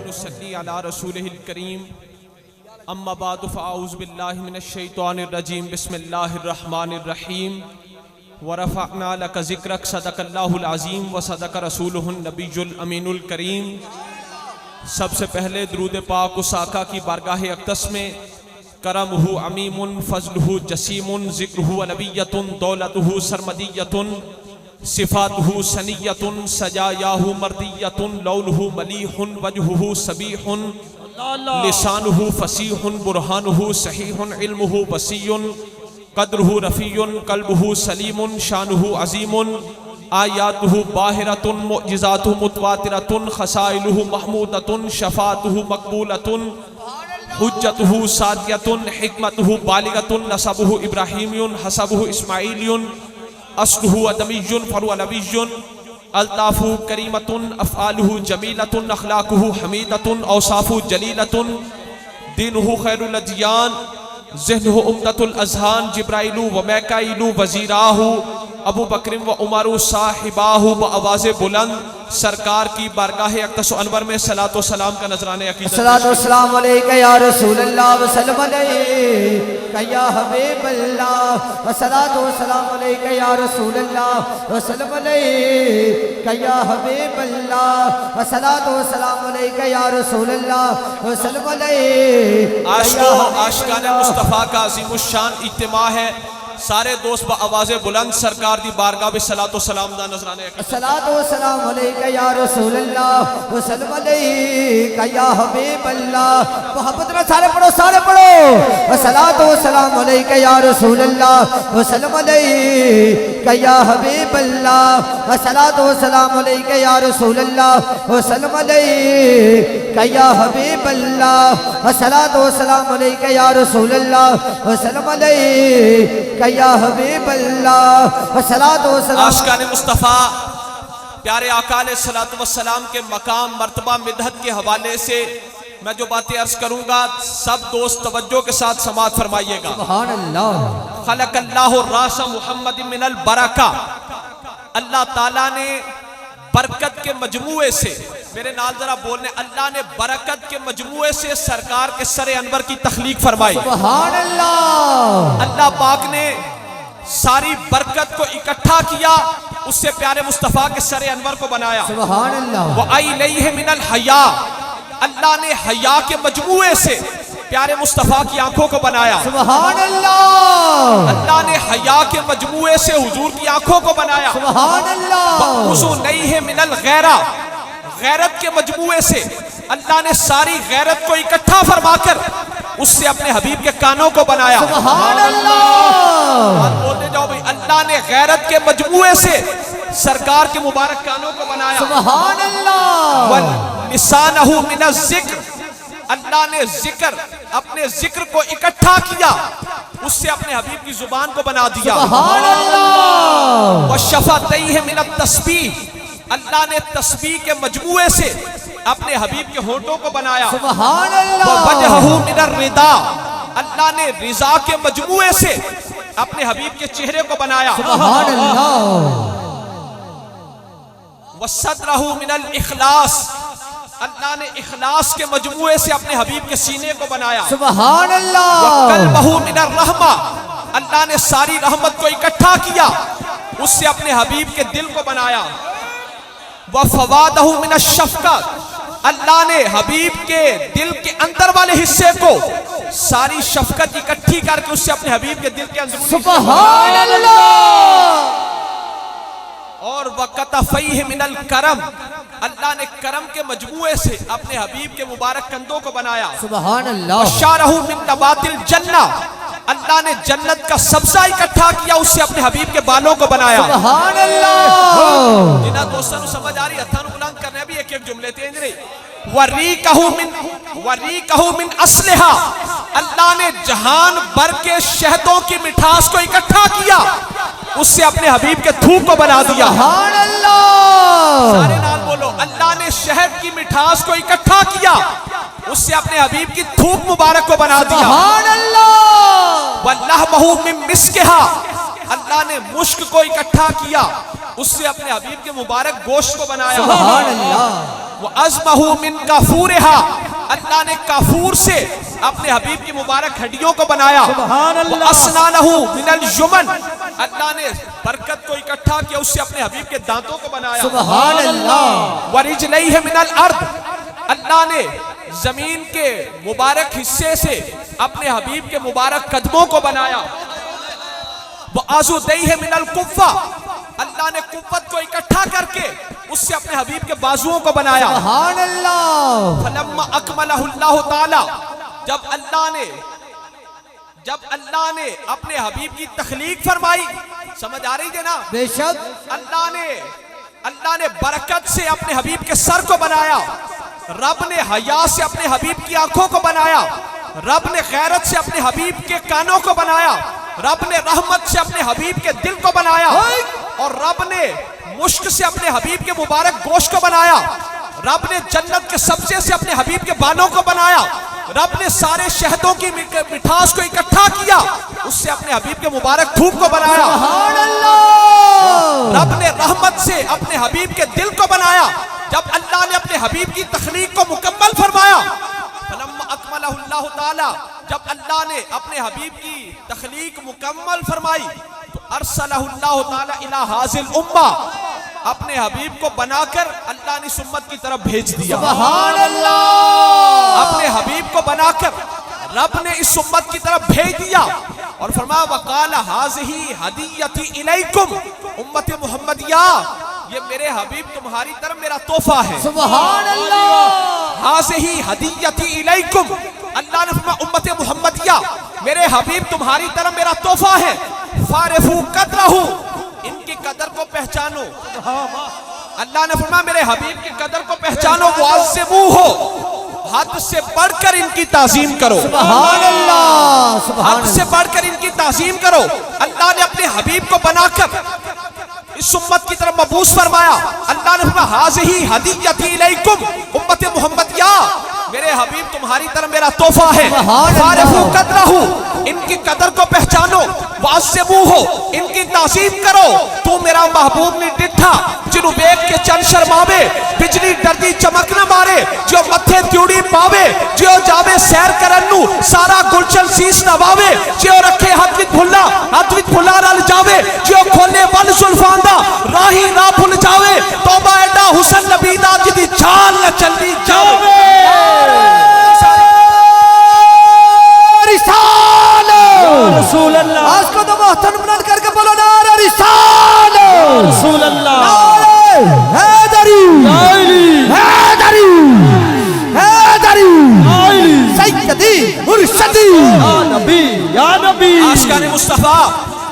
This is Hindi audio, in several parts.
नुसल्ली अला रसूलिहिल करीम अम्मा बाद फ़अऊज़ु बिल्लाहि मिनश शैतानिर रजीम बिस्मिल्लाहिर रहमानिर रहीम व रफ़अना लका ज़िक्रक सदक़ल्लाहुल अज़ीम व सदक़ रसूलुहुन नबियुल अमीनुल करीम। सबसे पहले दुरूद पाक उस आका की बारगाह अक़दस में करमहु अमीमुन फ़ज़लुहु जसीमुन ज़िक्रुहु नबिय्यतुन दौलतुहु सरमदिय्यतुन सिफ़ातुहु सनिय्यतुन सजायाहु मर्दिय्यतुन लौनुहु मलीहुन वजहुहु सबीहुन लिसानुहु फसीहुन बुरहानुहु सहीहुन इल्मुहु वसीयुन क़द्रुहु रफ़ीयुन क़ल्बुहु सलीमुन शानुहु अज़ीमुन आयातुहु बाहिरतुन मुअजिज़ातुहु मुतवातिरतुन ख़साइलुहु महमूदतुन शफ़ाअतुहु मक़बूलतुन हुज्जतुहु सादियतुन हिकमतुहु बालिगतुन नसबुहु इब्राहीमियुन हसबुहु इस्माईलियुन अस्लुहु अदमियुन फरुअ नबियुन अल्ताफु करीमतुन अफ़आलुहु जमीलतुन अख़लाकुहु हमीदतुन औसाफु जलीलतुन दीनुहु खैरुल अदियान ज़हनुहु उम्दतुल अज़हान जिब्राइलु व मैकाइलु वज़ीराहु अबू बकरिम व उमरु साहिबाहु व आवाज़ बुलंद सरकार की बारगाह अक़दस अनवर में सलातो सलाम का नजराने अक़ीदत। सलातो सलाम अलैका या रसूलल्लाह व सल्लम अलैका या हबीबल्लाह व सलातो सलाम अलैका या रसूलल्लाह व सल्लम अलैका या हबीबल्लाह व सलातो सलाम अलैका या रसूलल्लाह व सल्लम अलैका। आशिकाने मुस्तफ़ा का अज़ीमुश्शान इज्तिमा है। सारे दोस्त ब आवाज़े बुलंद सरकार दी बारगाह में सलातो सलाम दा नजराने सलातो सलाम अलैका या रसूलल्लाह व सल्लम अलैका या हबीबल्लाह। मोहब्बत में सारे पढ़ो व सलातो सलाम अलैका या रसूलल्लाह व सल्लम अलैका या हबीबल्लाह व सलातो सलाम अलैका या रसूलल्लाह व सल्लम अलैका या हबीबल्लाह व सलातो सलाम अलैका या रसूलल्लाह व सल्लम अलैका या हबीबल्लाह व सलातो सलाम। आशिकाने मुस्तफ़ा प्यारे आका अलैहिस्सलातु वस्सलाम के मकाम मर्तबा मिदहत के हवाले से मैं जो बातें अर्ज करूंगा सब दोस्त तवज्जो के साथ समाअत फरमाइएगा। सुभान अल्लाह। खलक़ल्लाहु रास मुहम्मद मिनल बरका, अल्लाह ताला ने बरकत के मजमुए से, मेरे नाल जरा बोलने, अल्लाह ने बरकत के मजमुए से सरकार के सरे अनवर की तख्लीक फरमाई। सुभान अल्लाह। अल्लाह पाक ने सारी बरकत को इकट्ठा किया, उससे प्यारे मुस्तफ़ा के सरे अनवर को बनाया। सुभान अल्लाह। वो अलैहि मिनल हया, अल्लाह ने हया के मजमुए से प्यारे मुस्तफ़ा की आंखों को बनाया। सुभान अल्लाह। अल्लाह ने हया के मजमुए से हुजूर की आंखों को बनाया। सुभान अल्लाह। वज़ू नहीं है मिनल गैरा, गैरत के मजमुए से अल्लाह ने सारी गैरत को इकट्ठा फरमाकर उससे अपने हबीब के कानों को बनाया। सुभान अल्लाह। बोलते जाओ भाई, अल्लाह ने गैरत के मजमुए से सरकार के मुबारक कानों को बनाया। सुभान अल्लाह। वल लिसानहु मिनज़ ज़िक्र, अल्लाह ने जिक्र, अपने जिक्र को इकट्ठा किया, उससे अपने हबीब की जुबान को बना दिया। सुभान अल्लाह। व शफ़तैहि मिनत तस्बीह, अल्लाह ने तस्बीह के मजमुए से अपने हबीब के होठों को बनाया। सुभान अल्लाह। व वजहहु मिनर रिदा, अल्लाह ने रिजा के मजमुए से अपने हबीब के चेहरे को बनाया। सुभान अल्लाह। व सदरहु मिनल इखलास, अल्लाह ने इखलास के मजमुए से अपने हबीब के सीने को बनाया। सुभान अल्लाह। व क़ल्बहु मिनर रहमा, अल्लाह ने सारी रहमत को इकट्ठा किया, उससे अपने हबीब के दिल को बनाया। व फ़वादहु मिनश शफ़क़त, अल्लाह ने हबीब के दिल के अंदर वाले हिस्से को सारी शफकत इकट्ठी करके उससे अपने हबीब के दिल के अंदर। सुभान अल्लाह। और वक़तफ़ैहि मिनल करम, अल्लाह ने करम के मजमुए से अपने हबीब के मुबारक कंधों को बनाया। सुभान अल्लाह। शारहु मिन नबातिल जन्ना, अल्लाह ने जन्नत का सब्जा इकट्ठा किया, उससे अपने हबीब के बालों को बनाया। सुभान अल्लाह। जिन्हां दोस्तों समझ आ रही हत्थां नूं बुलंद करने भी एक एक जुमले ते इंजरे। वरीकहु मिन अस्लिहा, अल्लाह ने जहान भर के शहदों की मिठास को इकट्ठा किया, उससे अपने हबीब के थूक को बना दिया। सुभान अल्लाह। सारे नाल बोलो, अल्लाह ने शहद की मिठास को इकट्ठा किया, उससे अपने हबीब की थूक मुबारक को बना दिया। सुभान अल्लाह। वल्लहमहु मिन मिस्किहा, अल्लाह ने मुश्क को इकट्ठा किया, उससे अपने हबीब के मुबारक गोश्त को बनाया। सुभान अल्लाह। व अज़महू मिन काफूरिहा, अल्लाह ने काफूर से अपने हबीब की मुबारक हड्डियों को बनाया। व अस्नानहू मिनल युमन, अल्लाह ने बरकत को इकट्ठा किया, उससे अपने हबीब के दांतों को बनाया। सुभान अल्लाह। व रिजलैहि मिनल अर्द, अल्लाह ने जमीन के मुबारक हिस्से से अपने हबीब के मुबारक कदमों को बनाया। व आज़ुदैहि मिनल कुव्वा, अल्लाह ने कुव्वत को इकट्ठा करके उससे अपने हबीब के बाजुओं को बनाया। सुभान अल्लाह। फलम्मा अकमलहुल्लाहु ताला, जब अल्लाह ने अपने हबीब की तख्लीक फरमाई, समझ आ रही है ना? बेशक अल्लाह ने बरकत से अपने हबीब के सर को बनाया, रब ने हया से अपने हबीब की आंखों को बनाया, रब ने गैरत से अपने हबीब के कानों को बनाया, रब ने रहमत से अपने हबीब के दिल को बनाया, और रब ने मुश्क से अपने हबीब के मुबारक गोश्त को बनाया, रब ने जन्नत के सब्जे से अपने हबीब के बालों को बनाया, रब ने सारे शहदों की मिठास को इकट्ठा किया, उससे अपने हबीब के मुबारक धूप को बनाया। सुभान अल्लाह। रब ने रहमत से अपने हबीब के दिल को बनाया। जब अल्लाह ने अपने हबीब की तख्लीक को मुकम्मल फरमाया, फलम्मा अकमलहुल्लाहु ताला, जब अल्लाह ने अपने हबीब की तख्लीक मुकम्मल फरमाई, तो अरसलहुल्लाहु ताला इला हाज़िल उम्मा, अपने हबीब को बनाकर अल्लाह ने इस उम्मत की तरफ भेज दिया। सुभान अल्लाह। अपने हबीब को बनाकर रब ने इस उम्मत की तरफ भेज दिया और फरमाया वकाल हाज़िही हदीयती इलैकुम, उम्मत मुहम्मदिया, ये मेरे हबीब तुम्हारी तरफ मेरा तोहफा है। सुभान अल्लाह। हाज़िही हदीयती इलैकुम, अल्लाह ने फरमाया उम्मत मुहम्मदिया, मेरे हबीब तुम्हारी तरफ मेरा तोहफा है। फारिफू कदरहू, इनकी कदर को पहचानो। अल्लाह ने फरमाया मेरे हबीब की कदर को पहचानो। वाज़िबूहु, हद से बढ़कर इनकी ताज़ीम करो। सुभान अल्लाह। सुभान हद से बढ़कर इनकी ताज़ीम करो। अल्लाह ने अपने हबीब को बनाकर इस उम्मत की तरफ मबूस फरमाया। अल्लाह ने फरमाया हाज़िही हदीयती इलैकुम, उम्मत मुहम्मदिया, मेरे हबीब तुम्हारी तरफ मेरा तोहफा है। फारिफू कदरहू, इनकी कदर को पहचानो। वाज़िबूहु, इनकी ताज़ीम करो। तू मेरा महबूब नहीं डिठा, जिन्हों वेख के चंद शर्मावे, बिजली डरदी चमक न मारे, जो मथे त्यूड़ी पावे, जो जावे सैर करन नू, सारा गुलशन सीस नवावे, जो रखे हाथ विच भुला रल जावे, जो खोले वल सुल्फान दा राही ना भुल जावे, तौबा एडा हुसन नबी दा जिदी चाल न चलदी जावे। रसूल अल्लाह, आज को तो मोहतरम बुलंद करके बोलो नारा रिसाल रसूल अल्लाह, हैदरी हैदरी हैदरी सैयदी मुर्शदी या नबी आशिकाने मुस्तफा।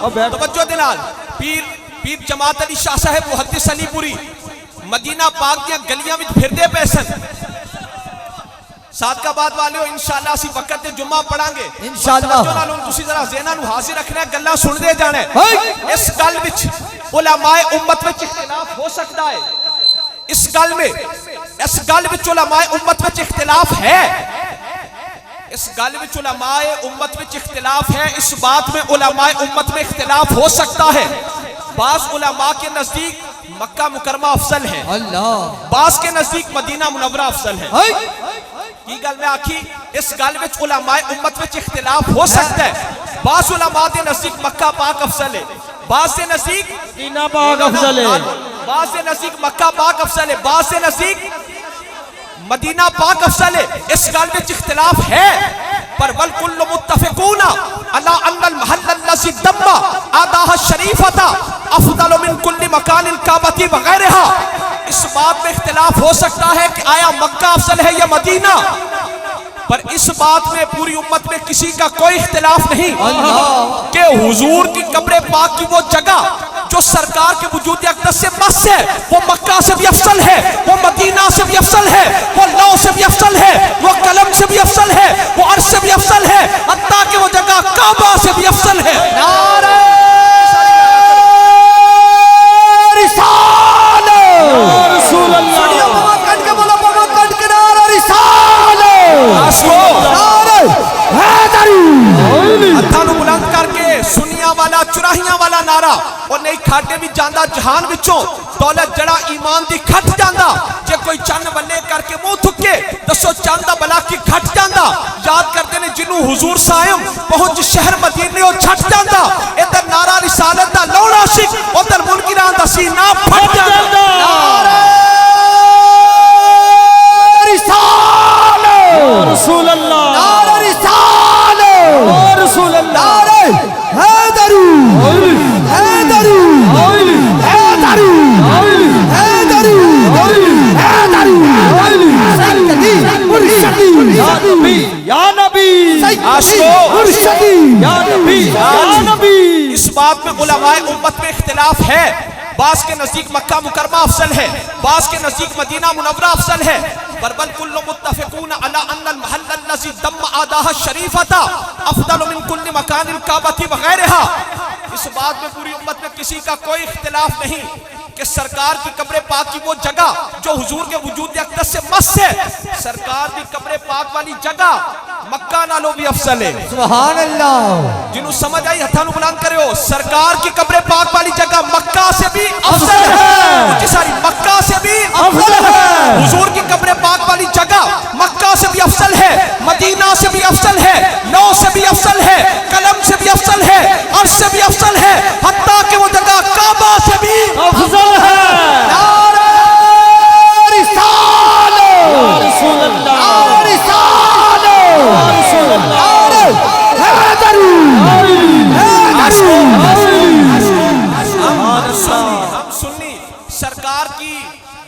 तवज्जो दिलाल, पीर जमात अली शाह साहब मुहद्दिस अलीपुरी मदीना पाक दी गलियां विच फिरदे पैसन। सादकाबाद वाले इंशाअल्लाह असी वक्त ते जुम्मा पढ़ांगे इंशाअल्लाह। तुसी जरा ज़हनां नूं हाजिर रखना, गल्लां सुनदे जाना है। इस गल विच उलमाए उम्मत विच इख्तिलाफ हो सकदा है। इस गल विच उलमाए उम्मत विच इख्तिलाफ है। इस गल विच उलमाए उम्मत विच इख्तिलाफ है। इस बात में उलमाए उम्मत में इख्तिलाफ हो सकता है। बाज़ उलमा के नजदीक मक्का मुकरमा अफजल है, बाज़ के नजदीक मदीना मुनव्वरा अफजल है। की गल में आखी, इस गल विच उलमाए उम्मत विच इख्तिलाफ हो सकता है। बाज़ उलमा के नजदीक मक्का पाक अफजल है, बाज़ से नजदीक मदीना पाक अफजल है, बाज़ से नजदीक मक्का पाक अफजल है, बाज़ से नजदीक मदीना पाक अफजल है। इस गल विच इख्तिलाफ है, पर वल कुल्लु मुत्तफिकूना अला अन्नल महल्लल्लज़ी दम्मा आदाह शरीफता अफदलु मिन कुल्ली मकानिल काबती वगैरहा। इस बात में इख्तिलाफ हो सकता है कि आया मक्का अफजल है या मदीना, पर इस बात में पूरी उम्मत में किसी का कोई इख्तिलाफ नहीं कि हुजूर की कब्र पाक की वो जगह जो सरकार के वजूद अक़दस से बस है, वो मक्का से भी अफजल है, वो मदीना से भी अफजल है, वो लौ से भी अफजल है, वो कलम से भी अफजल है, वो अर्श से भी अफजल है, हत्ता कि वो जगह काबा से भी अफजल है। नारे रिसाल रसूल अल्लाह, सुनिए बाबा कट के बोलो, बाबा कट के नारा रिसाल आशको नारे हैदरी, हत्था नु बुलंद करके सुनिया वाला चुराहिया वाला नारा और नहीं खाटे भी जांदा जहान विचों दौलत जड़ा ईमान दी खट जांदा जे कोई चंद बल्ले करके मुंह थुके दसो चंदा बला की खट जांदा याद करते ने जिन्हों हुजूर सायम पहुंच शहर मदीने ओ छट जांदा इधर नारा रिसालत दा लौड़ा आशिक उधर मुनकिरां दा सीना फट जांदा रसूल अल्लाह नारा रिसालत रसूल अल्लाह हैदरू हैदरू हैदरू हैदरू हैदरू सैयदी मुर्शदी या नबी या नबी आशिको मुर्शदी या नबी या नबी। इस बात में उलमाए उम्मत में इख्तिलाफ है, बास के नजदीक मक्का मुकरमा अफजल है, बास के नजदीक मदीना मुनव्वरा अफजल है। बरबल कुल्लु मुत्तफिकून अला अन्नल महल्ल अल्लज़ी दम्म आदाह शरीफता अफदल मिन कुल्ली मकानिल काबती वगैरहा। इस बात में पूरी उम्मत में किसी का कोई इख्तिलाफ नहीं कि सरकार की कब्र पाक की वो जगह जो हुजूर के वजूद अक़दस से मस है, सरकार की कब्र पाक वाली जगह मक्का नालों भी अफजल है। सुभान अल्लाह। जिन्हों समझ आई हथा नु बुलंद करे हो, सरकार की कब्र पाक वाली जगह मक्का से भी अफजल है, सारी मक्का से भी अफजल है। हुजूर की कब्र पाक वाली जगह मक्का से भी अफजल है, मदीना से भी अफजल है, लौ से भी अफजल है, कलम से भी अफजल है, अर्श से भी अफजल है, हत्ता कि वो जगह काबा से भी अफजल है। नारा रिसालत रसूल अल्लाह नारा रिसालत रसूल अल्लाह हैदरू हम सुन्नी सरकार की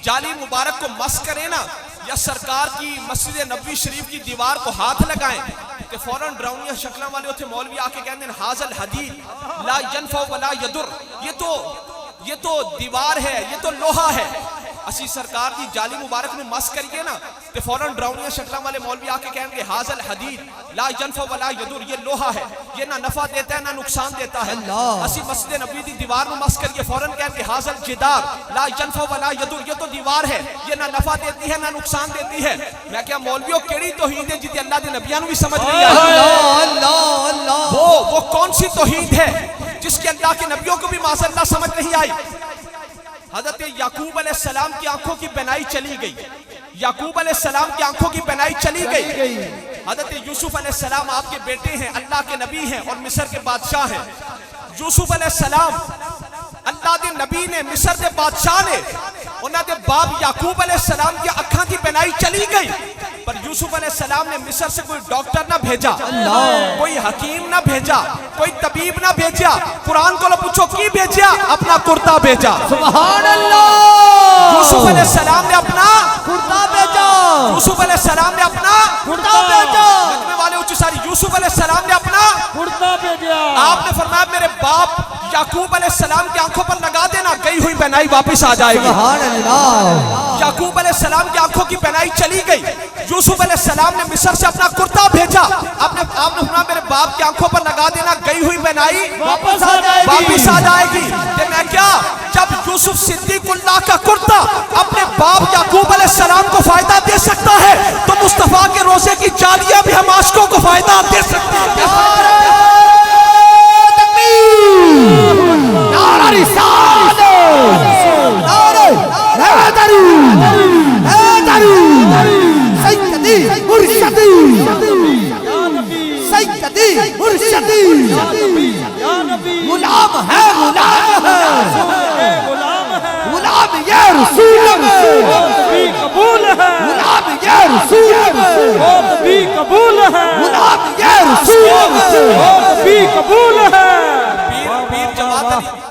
जाली मुबारक को मस करें ना, या सरकार की मस्जिद नबी शरीफ की दीवार को हाथ लगाएं कि फौरन ड्राउनिया शक्ल वाले उथे मौलवी आके कहते हैं हाजल हदीद ला यनफउ वला यदुर, ये तो दीवार है, ये तो लोहा है। असी सरकार की जाली मुबारक में मस करिए ना तो फौरन ड्राउनिया शक्ल वाले मौलवी आके कहेंगे हाजल हदीद ला यनफउ वला यदुर, ये लोहा है, ये ना नफा देता है ना नुकसान देता है। असी मस्जिद नबी की दीवार में मस करिए फौरन कहेंगे हाजल जिदार ला यनफउ वला यदुर, ये तो दीवार है, ये ना नफा देती है ना नुकसान देती है। मैं क्या मौलवियों केड़ी तौहीद है जिदी अल्लाह के नबियां भी समझ नहीं आई। अल्लाह अल्लाह वो कौन सी तौहीद है जिसके अल्लाह के नबियों को भी माज़अल्लाह समझ नहीं आई। हजरत याकूब अलैहिस्सलाम की आंखों की बनाई चली गई, याकूब अलैहिस्सलाम की आंखों की बनाई चली गई। हजरत यूसुफ अलैहिस्सलाम आपके बेटे हैं, अल्लाह के नबी हैं और मिस्र के बादशाह हैं। यूसुफ अलैहिस्सलाम अल्लाह के नबी ने, मिस्र के बादशाह ने, उन्होंने बाप याकूब अलैहिस्सलाम की अखां की बनाई चली गई, पर यूसुफ अलैहिस्सलाम ने मिस्र से कोई डॉक्टर ना भेजा, कोई हकीम ना भेजा, कोई तबीब ना भेजा। कुरान को पूछो की भेजा? अपना कुर्ता भेजा। सुभान अल्लाह। यूसुफ अलैहिस्सलाम ने अपना कुर्ता भेजा, यूसुफ अलैहिस्सलाम ने अपना कुर्ता भेजा, लगने वाले उच्च सारी यूसुफ अलैहिस्सलाम ने अपना कुर्ता भेजा। आपने फरमाया मेरे बाप याकूब अलैहिस्सलाम की आंखों पर लगा देना, गई हुई बनाई वापस आ जाएगी। सुभान अल्लाह। याकूब अलैहिस्सलाम की आंखों की बनाई चली गई। यूसुफ अलैहिस्सलाम ने मिस्र से अपना कुर्ता भेजा, आपने फरमाया मेरे बाप की आंखों पर लगा देना, गई हुई बनाई वापस आ जाएगी। वापस आ जाएगी। तो मैं क्या, जब यूसुफ सिद्दीकुल्लाह का कुर्ता अपने बाप याकूब अलैहिस्सलाम को फायदा दे सकता है, तो मुस्तफा के रोजे की जालियां भी हम आशिकों को फायदा दे सकती है। नारा रिसालत नारा हैदरू हैदरू सैयदी मुर्शदी सैयदी मुर्शदी या नबी गुलाम है गुलाम है गुलाम ये रसूल भी कबूल है, गुलाम ये रसूल भी कबूल है, गुलाम ये रसूल भी कबूल है।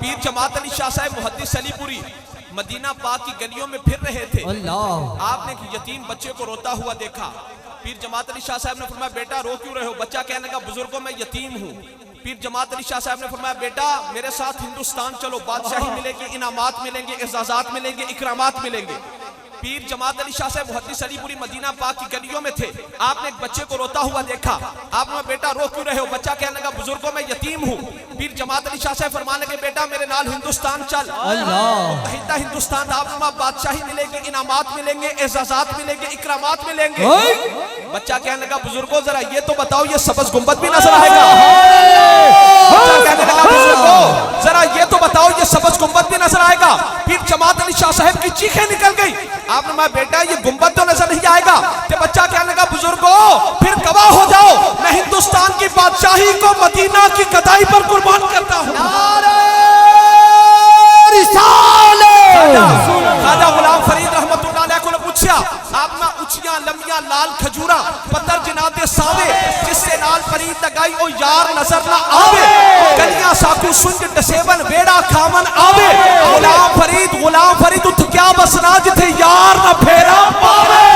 पीर जमात अली शाह साहब मुहद्दिस अलीपुरी मदीना पाक की गलियों में फिर रहे थे। आपने एक यतीम बच्चे को रोता हुआ देखा। पीर जमात अली शाह साहब ने फरमाया बेटा रो क्यों रहे हो? बच्चा कहने लगा बुजुर्गों मैं यतीम हूँ। पीर जमात अली शाह साहब ने फरमाया बेटा मेरे साथ हिंदुस्तान चलो, बादशाही मिलेगी, इनामात मिलेंगे, एजाजात मिलेंगे, इकरामात मिलेंगे। पीर जमात अली शाह साहब मुहद्दिस अलीपुरी मदीना पाक की गलियों में थे। आपने एक बच्चे को रोता हुआ देखा। आपने बेटा रो क्यों रहे हो? बच्चा कहने लगा बुजुर्गों मैं यतीम हूँ। पीर जमात अली शाह साहब फरमाने लगे बेटा मेरे नाल हिंदुस्तान चल। कहता हिंदुस्तान आप बादशाही मिलेगी, इनामात मिलेंगे, एजाजात मिलेंगे, इकरामात मिलेंगे। बच्चा कहने लगा बुजुर्गों जरा ये तो बताओ ये सब्ज़ गुंबद भी नजर आएगा? कहने लगा बुजुर्गों, जरा ये तो बताओ, ये सब्ज गुंबद भी नजर आएगा? फिर जमात अली शाह साहब की चीखें निकल गई। आपने कहा बेटा ये गुंबद तो नजर नहीं आएगा। तो बच्चा कहने लगा बुजुर्गों, फिर गवाह हो जाओ, मैं हिंदुस्तान की बादशाही को मदीना की गदाई पर कुर्बान करता हूँ। खाजा गुलाम फरीद रहमतुल्लाह अलैह को पूछा, आपना उचिया लंबिया लाल खजूरा पत्थर जिनाते सावे, जिससे लाल फरीद लगाई ओ यार नजर ना आवे, गलियां साकू सुंज डसेवन बेड़ा खामन आवे। गुलाम फरीद उठ क्या बसना जिथे यार ना फेरा पावे।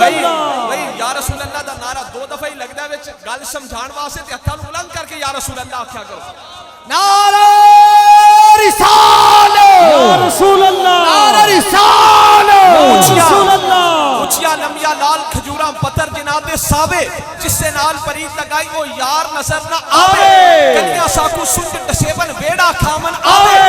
भाई या रसूल अल्लाह दा नारा दो दफा ही लगदा विच गल समझाण वास्ते ते हत्थां नूं बुलंद करके या रसूल अल्लाह आख्या करो। नारा रिसालत, या रसूल अल्लाह, नारा रिसालत, उचिया लंबिया लाल खजूरा पत्थर जिनाते सावे, जिससे नाल फरीद लगाई वो यार नजर ना आवे, गलियां साकू सुंज डसेवन बेड़ा खामन आवे।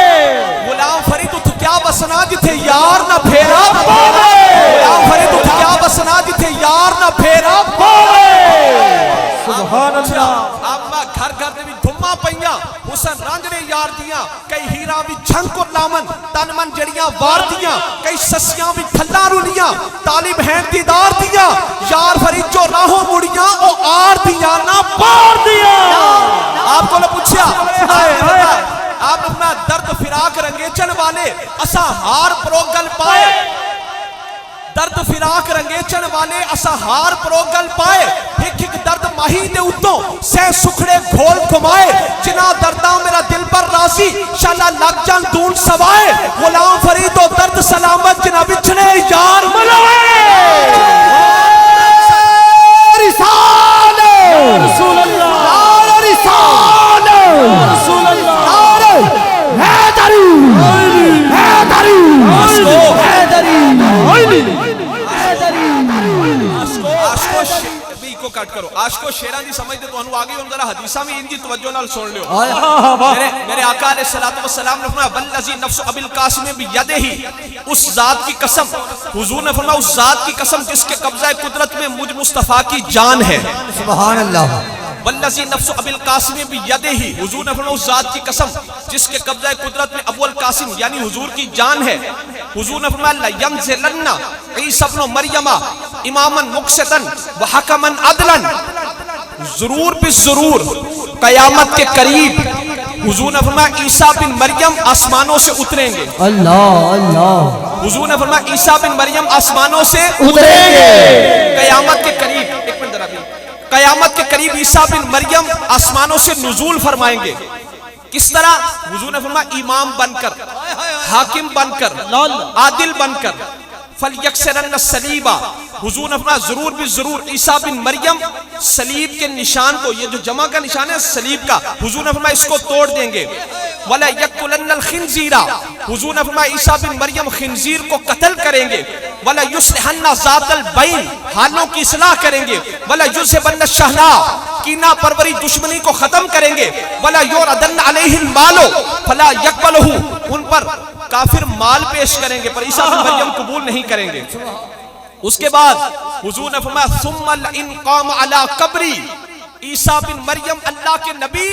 गुलाम फरीद उठ क्या बसना जिथे यार ना फेरा पावे। गुलाम फरीद उठ क्या बसना जिथे यार ना फेरा पावे। सुभान अल्लाह। आपा घर घर दे भी धुम्मा पईयां, हुसन रांझणे यार दियां, कई हीरा भी झंक और लामन तन मन जड़ियां वार दियां, कई ससियां भी ठल्ला रुलियां, तालिब हैं दीदार दियां, यार फरीद जो राहों मुड़ियां ओ आर दियां ना पार दियां। आपको ने पूछा, आप अपना दर्द फिराक रंगेचन वाले असा हार प्रोगल पाए, दर्द फिराक रंगेचन वाले असा हार प्रोगल पाए, एक एक दर्द माही दे उत्तों सह सुखड़े घोल घुमाए, जिना दर्दा मेरा दिल पर राजी शाला लग जान दून सवाए। गुलाम फरीद ओ दर्द सलामत जिना बिछड़े यार मलाए। रिसालत, या रसूल अल्लाह, नारा रिसालत, या रसूल अल्लाह, नारे हैदरी, हैदरी, हैदरी, को कट करो। आशको शेरा जी समझते तो अनु आगे जरा हदीसा में इनकी तवज्जो नाल सुन लियो। मेरे आका अलैहिस्सलातु वस्सलाम ने फरमाया वल्लज़ी नफ्सु अबिल कासिम बियदिही, उस जात की कसम, हुजूर ने फरमाया उस जात की कसम जिसके कब्जा कुदरत में मुझ मुस्तफा की जान है। सुभान अल्लाह। वल्लज़ी नफ्सु अबिल कासिम बियदिही, हुजूर ने फरमाया उस जात की कसम जिसके कब्जा कुदरत में अबुल कासिम यानी हुजूर की जान है। हुजूर ने फरमाया ला यंज़िलन्ना ईसा इब्न मरियमा इमामन मुक़सितन व हकमन अदलन, जरूर बिज़रूर क़यामत के करीब हुजूर ने फरमाया ईसा बिन मरियम आसमानों से उतरेंगे। अल्लाह अल्लाह। हुजूर ने फरमाया ईसा बिन मरियम आसमानों से उतरेंगे क़यामत के करीब। एक मिनट जरा, क़यामत के करीब ईसा बिन मरियम आसमानों से नुज़ूल फरमाएंगे। किस तरह? हुजूर ने फरमाया इमाम बनकर, हाकिम बनकर, आदिल बनकर, फलयक्सरन्न सलीबा, हुजूर ने फरमाया जरूर भी जरूर ईसा बिन मरियम सलीब के निशान को, ये जो जमा का निशान है सलीब का, हुजूर ने फरमाया इसको तोड़ देंगे। वला यकुलन्नल खिंजीरा, हुजूर ने फरमाया ईसा बिन मरियम खिंजीर को कत्ल करेंगे। वला युस्लिहन्ना ज़ातल बैन, हालों की इस्लाह करेंगे। वला युज़हिबन्ना शहना, कीना परवरी दुश्मनी को खत्म करेंगे। वला युरदन्ना अलैहिल मालो फला यक़बलहु, उन पर काफिर माल पेश करेंगे पर ईसा बिन मरियम कबूल नहीं करेंगे। उसके बाद हुजूर ने फरमाया सुम्मल इनकाम अला कब्री, ईसा बिन मरियम अल्लाह के नबी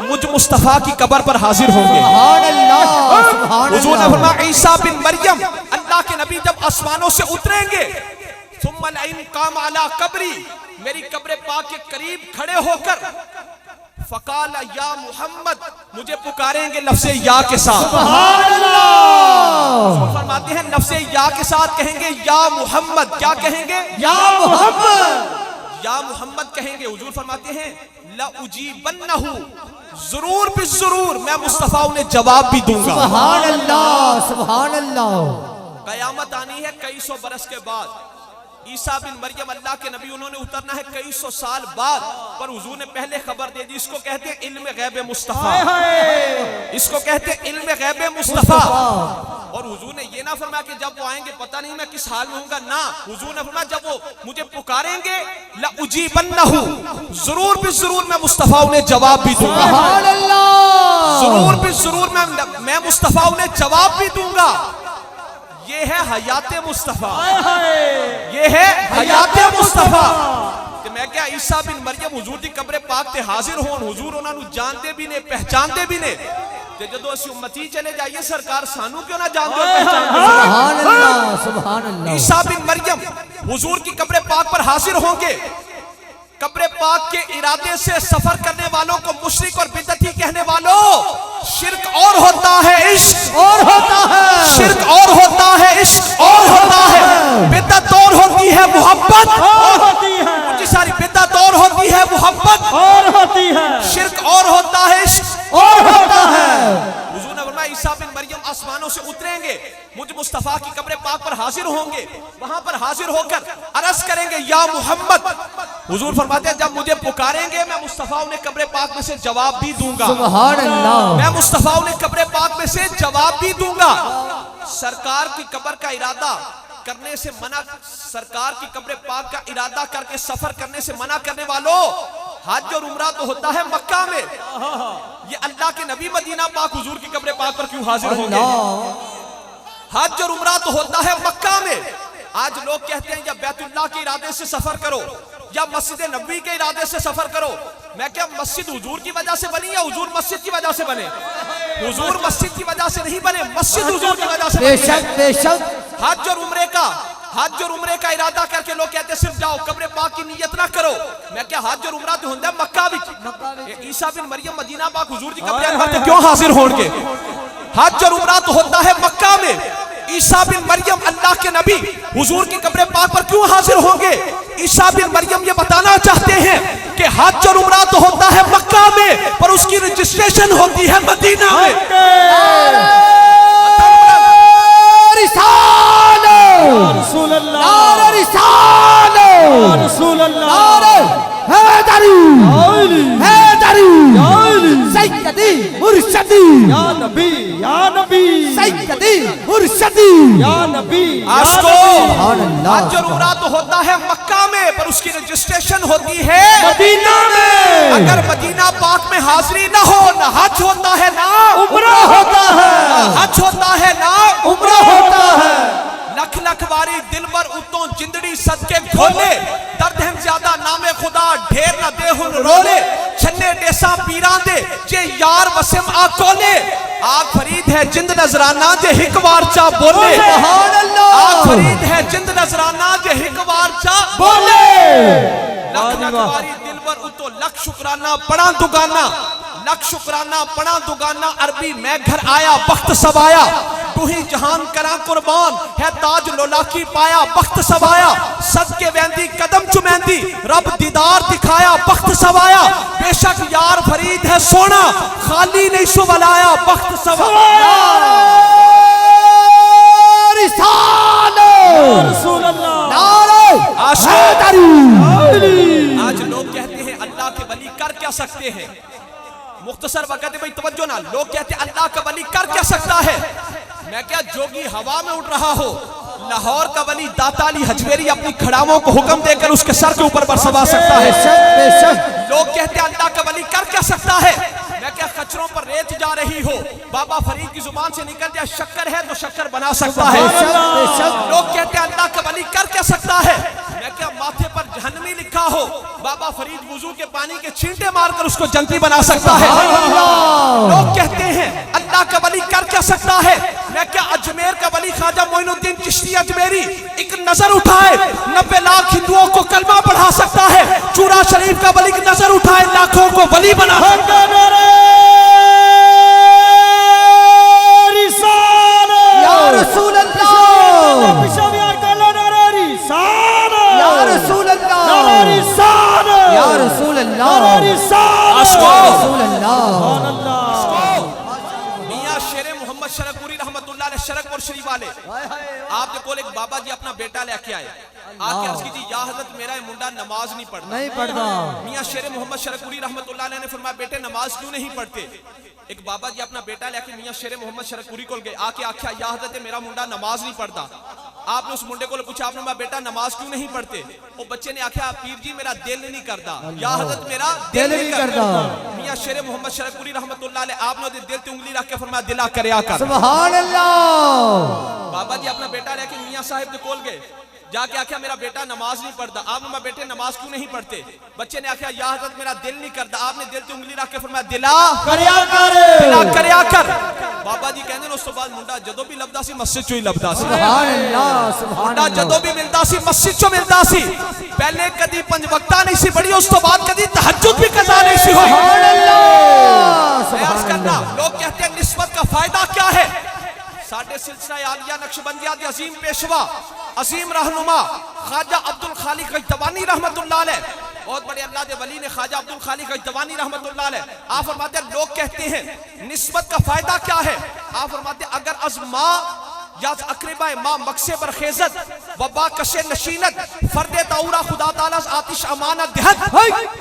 मुझ मुस्तफा की कब्र पर हाजिर होंगे। हुजूर ने फरमाया ईसा बिन मरियम अल्लाह के नबी जब आसमानों से उतरेंगे, सुम्मल इनकाम अला कब्री, मेरी कब्र पाक के करीब खड़े होकर फकाल या मोहम्मद, मुझे पुकारेंगे लफ्ज़े या के साथ। फरमाते हैं लफ्ज़े या के साथ कहेंगे या मोहम्मद। क्या कहेंगे? या मोहम्मद, या मोहम्मद कहेंगे। हुजूर फरमाते हैं ला उजीबन्नहु, जरूर भी जरूर मैं मुस्तफा उन्हें जवाब भी दूंगा। सुभान अल्लाह, सुभान अल्लाह। कयामत आनी है कई सौ बरस के बाद। ईसा बिन मरियम अल्लाह के नबी, उन्होंने उतरना है कई सौ साल बाद, पर हुजूर ने पहले खबर दे दी। इसको कहते हैं इल्म गैब मुस्तफा, इसको कहते हैं इल्म गैब मुस्तफा। और हुजूर ने ये ना फरमाया कि जब वो आएंगे पता नहीं मैं किस हाल में हूँगा, ना, हुजूर ने फरमाया जब वो मुझे पुकारेंगे ला उजीबन्नहु, जरूर भी जरूर मैं मुस्तफा उन्हें जवाब भी दूंगा। जरूर भी जरूर मैं मुस्तफा उन्हें जवाब भी दूंगा। ये है हयाते मुस्तफा, ये है हयाते मुस्तफा। मैं क्या ईसा बिन मरियम हुजूर दी कब्र पाक ते हाजिर होन, हुजूर उन्हां नू जानदे भी ने पहचानदे भी ने, ते जदों असीं उम्मती चले जाइए सरकार सानू क्यों ना जानदे और पहचानदे। सुभान अल्लाह, सुभान अल्लाह। ईसा बिन मरियम हुजूर की कब्र पाक पर हाजिर होंगे। कब्र पाक के इरादे से सफर करने वालों को मुशरिक और बिदअती कहने वालों, शिर्क और होता है, इश्क और होता है, शिर्क और होता है, इश्क और होता है, बिदअत और होती है, मोहब्बत और होती है, मुझे सारी बिदअत और होती है, मोहब्बत और होती है, शिर्क और होता है, इश्क और होता है। हुजूर ने फरमाया ईसा बिन मरियम आसमानों से उतरेंगे, मुझ मुस्तफा की कब्र पाक पर हाजिर होंगे, वहां पर हाजिर होकर अर्ज करेंगे या मोहम्मद। हुजूर फरमाते हैं जब मुझे पुकारेंगे मैं मुस्तफा उन्हें कब्र पाक में से जवाब भी दूंगा, सुभान अल्लाह। मैं मुस्तफा उन्हें कब्र पाक में से जवाब भी दूंगा। सरकार की कब्र का इरादा करने से मना, सरकार की कब्र पाक का इरादा करके सफर करने से मना करने वालों, हज और उम्रा तो होता है मक्का में, ये अल्लाह के नबी मदीना पाक हुजूर की कब्र पाक पर क्यों हाजिर होंगे? हज और उम्रा तो होता है मक्का में। आज लोग कहते हैं या बैतुल्लाह के इरादे से सफर करो या मस्जिद नबवी के इरादे से सफर करो। मैं क्या मस्जिद हुजूर की वजह से बनी या हुजूर मस्जिद की वजह से बने? हुजूर मस्जिद की वजह से नहीं बने, मस्जिद हुजूर की वजह से बनी है। बेशक बेशक। हज और उम्रे का इरादा करके लोग कहते हैं सिर्फ जाओ कब्र पाक की नियत ना करो। मैं क्या हज और उम्रा तो होंदा मक्का विच, ईसा बिन मरियम मदीना पाक हुजूर दी कब्र पाक क्यों हाजिर होंगे? हज और उम्रा तो होता है मक्का में, ईसा बिन मरियम अल्लाह के नबी हुजूर की कब्र पाक पर क्यों हाजिर होंगे? ईसा बिन मरियम ये बताना चाहते हैं कि हज और उम्रा तो होता है मक्का में, पर उसकी रजिस्ट्रेशन होती है मदीना में। रसूल अल्लाह, नारे रिसालो, रसूल अल्लाह, नारे हैदरी, हैदरी, सैयदी मुर्शदी, या नबी, या नबी, सैयदी मुर्शदी, या नबी, आशको सुभान अल्लाह। हज और उम्रा तो होता है मक्का में, पर उसकी रजिस्ट्रेशन होती है मदीना में। अगर मदीना पाक में हाजिरी ना हो, ना हज होता है ना उम्रा होता है, हज होता है ना उम्रा होता है। लख लख वारी दिल पर उतों जिंदड़ी सदके खोले, दर्द हम ज्यादा नामे खुदा ढेर न दे हुन रोले, छन्ने डेसा पीरां दे जे यार वसिम आ कोले, आग फरीद है जिंद नजराना जे हिक वार चा बोले, सुभान अल्लाह। आग फरीद है जिंद नजराना जे हिक वार चा बोले लख लख वारी दिल पर उतो लख शुक्राना बड़ा दुगाना, लख शुक्राना बड़ा दुगाना, अरबी मैं घर आया बख्त सवाया, तू ही जहान करा कुर्बान है ताज लोला की पाया, बख्त सवाया सदके वेंदी कदम चुमेंदी, रब दीदार दिखाया बख्त सवाया, बेशक यार फरीद है सोना खाली नहीं सुवलाया, बख्त सवाया। रिसालो, रसूल अल्लाह, नारे हैदरी। आज लोग कहते हैं अल्लाह के वली कर क्या सकते हैं? मुख्तसर वक़्त है भाई तवज्जो ना, लोग कहते हैं अल्लाह का वली कर क्या सकता है? मैं क्या जोगी हवा में उड़ रहा हो, लाहौर का वली दाता अली हजवेरी अपनी खड़ावों को हुक्म देकर उसके सर के ऊपर बरसवा सकता है। बेशक बेशक। लोग कहते हैं अल्लाह का वली कर क्या सकता है? मैं क्या खच्चरों पर रेत जा रही हो, बाबा फरीद की जुबान से निकल जाए शक्कर है तो शक्कर बना सकता है। बेशक बेशक। लोग कहते हैं अल्लाह का वली कर क्या सकता है? मैं क्या माथे पर जहन्नमी लिखा हो, बाबा फरीद वुजू के पानी के छींटे मारकर उसको जन्नती बना सकता है। लोग कहते हैं अल्लाह का वली कर क्या सकता है? मैं क्या अजमेर का वली ख्वाजा मोइनुद्दीन चिश्ती अजमेरी एक नजर उठाए 90 लाख हिंदुओं को कलमा पढ़ा सकता है, चूरा शरीफ का वली एक नजर उठाए लाखों को वली बना सकता है। या रसूल अल्लाह, या रसूल अल्लाह, या रसूल अल्लाह, रसूल अल्लाह। मियां शेरे मोहम्मद शरकपुरी रहमतुल्लाह अलैह शरकपुर शरीफ वाले आपके कोल एक बाबा जी अपना बेटा लेके आए, आके अर्ज कीजिए या हजरत मेरा ये मुंडा नमाज नहीं पढ़ता। नहीं पढ़ता। मियां शेरे मोहम्मद शरकपुरी रहमतुल्लाह अलैह ने फरमाया बेटे नमाज क्यों नहीं पढ़ते? एक बाबा जी अपना बेटा लेके मियां शेरे मोहम्मद शरकपुरी को गए, आके आख्या या हजरत मेरा मुंडा नमाज नहीं पढ़ता। आपने उस मुंडे को पूछा, आपने मेरा बेटा नमाज क्यों नहीं पढ़ते? वो बच्चे ने आख्या पीर जी मेरा दिल नहीं करता, या हजरत मेरा दिल नहीं करता। मियां शेरे मोहम्मद शरकपुरी रहमतुल्लाह अलैह आपने दिल पे उंगली रख के फरमाया दिला करया कर। सुभान अल्लाह। बाबा जी अपना बेटा लेके मियां साहिब के कोल गए, जाके आख्या मेरा बेटा नमाज नहीं पढ़ता। आपने मैं बेटे नमाज क्यों नहीं पढ़ते? बच्चे ने आख्या या हज़रत मेरा दिल नहीं करता। आपने दिल ते उंगली रख के फरमाया दिला करया कर। बाबा जी कहंदे उस तो बाद मुंडा जदों भी लभदा सी मस्जिद चों ही लभदा सी। सुभान अल्लाह सुभान मुंडा अल्लाह जदों भी मिलदा सी मस्जिद चों मिलदा सी। पहले कदी पंज वक्ता नहीं सी पढ़ी, उस तो बाद कदी तहज्जुद भी कज़ा नहीं सी हुई। सुभान अल्लाह सुभान करना अल्लाह। लोग कहते हैं निस्बत का फायदा क्या है? साडे सिलसिला आलिया नक्शबंदिया दे अजीम पेशवा अजीम रहनुमा ख्वाजा अब्दुल खालिक गजदवानी रहमतुल्लाह अलैह, बहुत बड़े अल्लाह दे वली ने ख्वाजा अब्दुल खालिक गजदवानी रहमतुल्लाह अलैह, आप फरमाते हैं लोग कहते हैं निस्बत का फायदा क्या है? आप फरमाते हैं अगर अज़मा या अकरबा मां मकसे पर खेजत वबा कशे नशीनत फर्दे ताउरा खुदा ताला आतिश अमानत देहत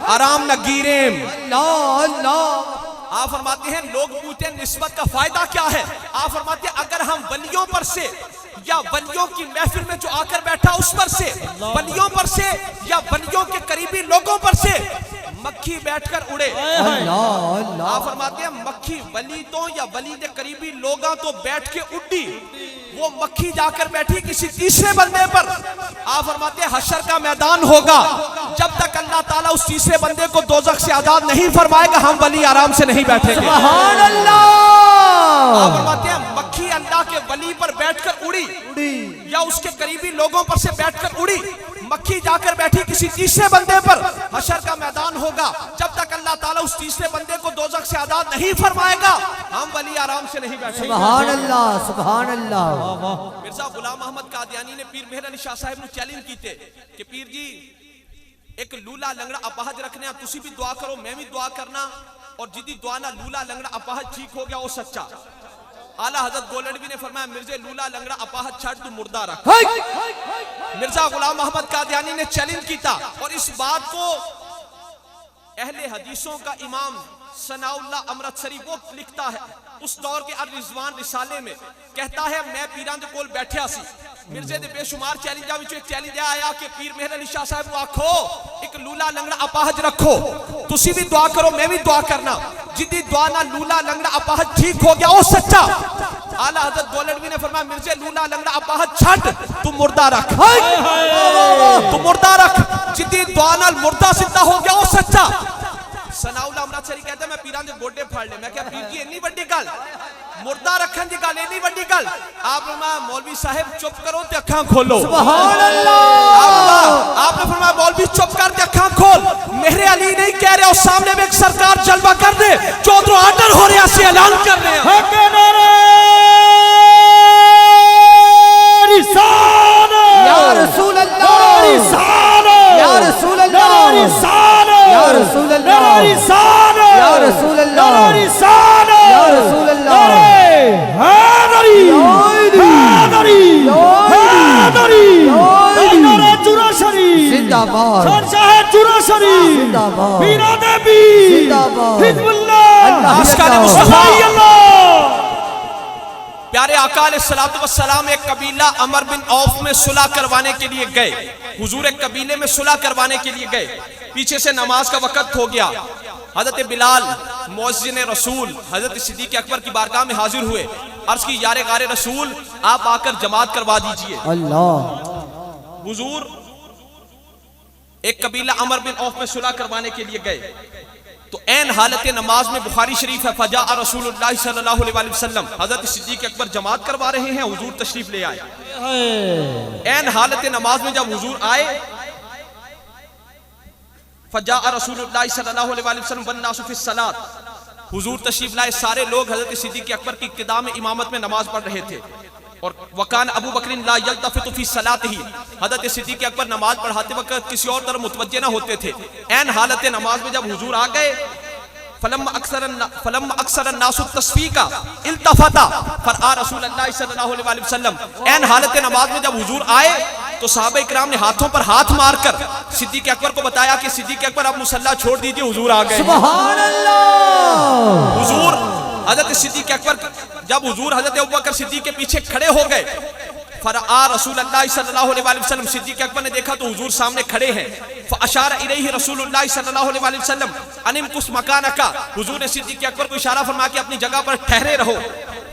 आराम न गिरेम। अल्लाह अल्लाह। आप फरमाते हैं लोग पूछते हैं निस्बत का फायदा क्या है? आप फरमाते हैं अगर हम वलियों पर से या वलियों की महफिल में जो आकर बैठा उस पर से, वलियों पर से या वलियों के करीबी लोगों पर से मक्खी बैठकर उड़े। अल्लाह अल्लाह। आप फरमाते हैं मक्खी वली तो या वली के करीबी लोगों तो बैठ के उड़ी, वो मक्खी जाकर बैठी किसी तीसरे बंदे पर। आप फरमाते हैं हशर का मैदान होगा, जब तक अल्लाह ताला उस तीसरे बंदे को दोजख से आजाद नहीं फरमाएगा हम वली आराम से नहीं बैठेंगे। सुभान अल्लाह। आप फरमाते हैं मक्खी अल्लाह के वली पर बैठकर उड़ी या उसके करीबी लोगों पर से बैठकर उड़ी, मक्खी जाकर बैठी किसी तीसरे बंदे पर। हशर का मैदान होगा, जब तक अल्लाह ताला उस तीसरे बंदे को दोजख से आजाद नहीं फरमाएगा हम वली आराम से नहीं बैठेंगे। सुभान अल्लाह सुभान अल्लाह। मिर्जा गुलाम अहमद कादियानी ने पीर मेहर अली शाह साहब ਨੂੰ चैलेंज कीते कि पीर जी एक लूला लंगड़ा अपाहज रखने तुसी भी दुआ करो मैं भी दुआ करना, और जिदी दुआ ना लूला लंगड़ा अपाहज ठीक हो गया वो सच्चा। आला हजरत गोलडवी ने फरमाया मिर्जे लूला लंगड़ा अपाहज छाड़ तू मुर्दा रख। मिर्जा गुलाम अहमद कादियानी ने चैलेंज किया, और इस बात को अहले हदीसों का इमाम सनाउल्लाह अमृतसरी वो लिखता है उस दौर के अर रिजवान रिसाले में, कहता है मैं पीरां दे कोल बैठा सी, मिर्जे दे बेशुमार चैलेंजां विचों एक चैलेंज आया कि पीर मेहर अली शाह साहब को आखो एक लूला लंगड़ा अपाहज रखो, तुसी भी दुआ करो मैं भी दुआ करना, जिदी दुआ ना लूला लंगड़ा अपाहज ठीक हो गया वो सच्चा। आला हजरत गोलडवी ने फरमाया मिर्जे लूला लंगड़ा अपाहज छड़ तू मुर्दा रख, तू मुर्दा रख, जिदी दुआ नाल मुर्दा सिद्धा हो गया वो सच्चा। सनाउल्लाह अमृतसरी कहता मैं पीरां दे गोडे फाड़ ले, मैं क्या पीर जी इतनी बड़ी गल मुर्दा रखन दी गल इतनी बड़ी गल? आप फरमाया मौलवी साहब चुप करो ते अखां खोलो। सुभान अल्लाह। आपने फरमाया मौलवी चुप कर ते अखां खोल, मेरे अली नहीं कह रहे, और सामने में एक सरकार जलवा कर दे जो उधरों आर्डर हो रहा सी ऐलान कर रहे हैं या रसूल अल्लाह या रसूल अल्लाह या रसूल अल्लाह या रसूल अल्लाह या रसूल अल्लाह जिंदाबाद जिंदाबाद प्यारे आका अलैहिस्सलातु वस्सलाम एक कबीला अमर बिन औफ में सुलह करवाने के लिए गए, हुजूर एक कबीले में सुलह करवाने के लिए गए, पीछे से नमाज का वक्त हो गया, हजरत बिलाल मुअज्जिन रसूल हजरत सिद्दीक अकबर की बारगाह में हाजिर हुए, अर्ज की यारे गारे रसूल आप आकर जमात करवा दीजिए। अल्लाह। हुजूर एक कबीला अमर बिन औफ में सुलह करवाने के लिए गए, तो ऐन हालत नमाज में बुखारी शरीफ है फजा रसूलुल्लाह सल्लल्लाहु अलैहि वसल्लम हजरत सिद्दीक अकबर जमात करवा रहे हैं, हुजूर तशरीफ ले आए। ऐन हालत नमाज में जब हुजूर आए फजा रसूलुल्लाह सल्लल्लाहु अलैहि वसल्लम वन्नासु फिस सलात, हुजूर तशरीफ लाए, सारे लोग हजरत सिद्दीक अकबर की इक्तिदा में इमामत में नमाज पढ़ रहे थे, और वकान अबू बकरिन ला यल्तफितु फी सलातिही, हजरत सिद्दीक अकबर नमाज पढ़ाते वक्त किसी और तरफ मुतवज्जे ना होते थे। ऐन हालत नमाज में जब हुजूर आ गए फलम्मा अक्सर नासु तस्फीका इल्तफता फरआ रसूलुल्लाह सल्लल्लाहु अलैहि वसल्लम, ऐन हालत नमाज में जब हुजूर आए तो सहाबा इकराम ने हाथों पर हाथ मारकर सिद्दीक अकबर को बताया कि सिद्दीक अकबर आप मुसल्ला छोड़ दीजिए, हुजूर आ गए। सुभान अल्लाह। हुजूर हजरत सिद्दीक अकबर जब हुजूर हजरत अबू बकर सिद्दीक के पीछे खड़े हो गए, फरआ रसूलुल्लाह सल्लल्लाहु अलैहि वसल्लम, सिद्दीक अकबर ने देखा तो हुजूर सामने खड़े हैं, फअशारा इलैहि रसूलुल्लाह सल्लल्लाहु अलैहि वसल्लम अनिम कुस मकानका, हुजूर ने सिद्दीक अकबर को इशारा फरमाया कि अपनी जगह पर ठहरे रहो।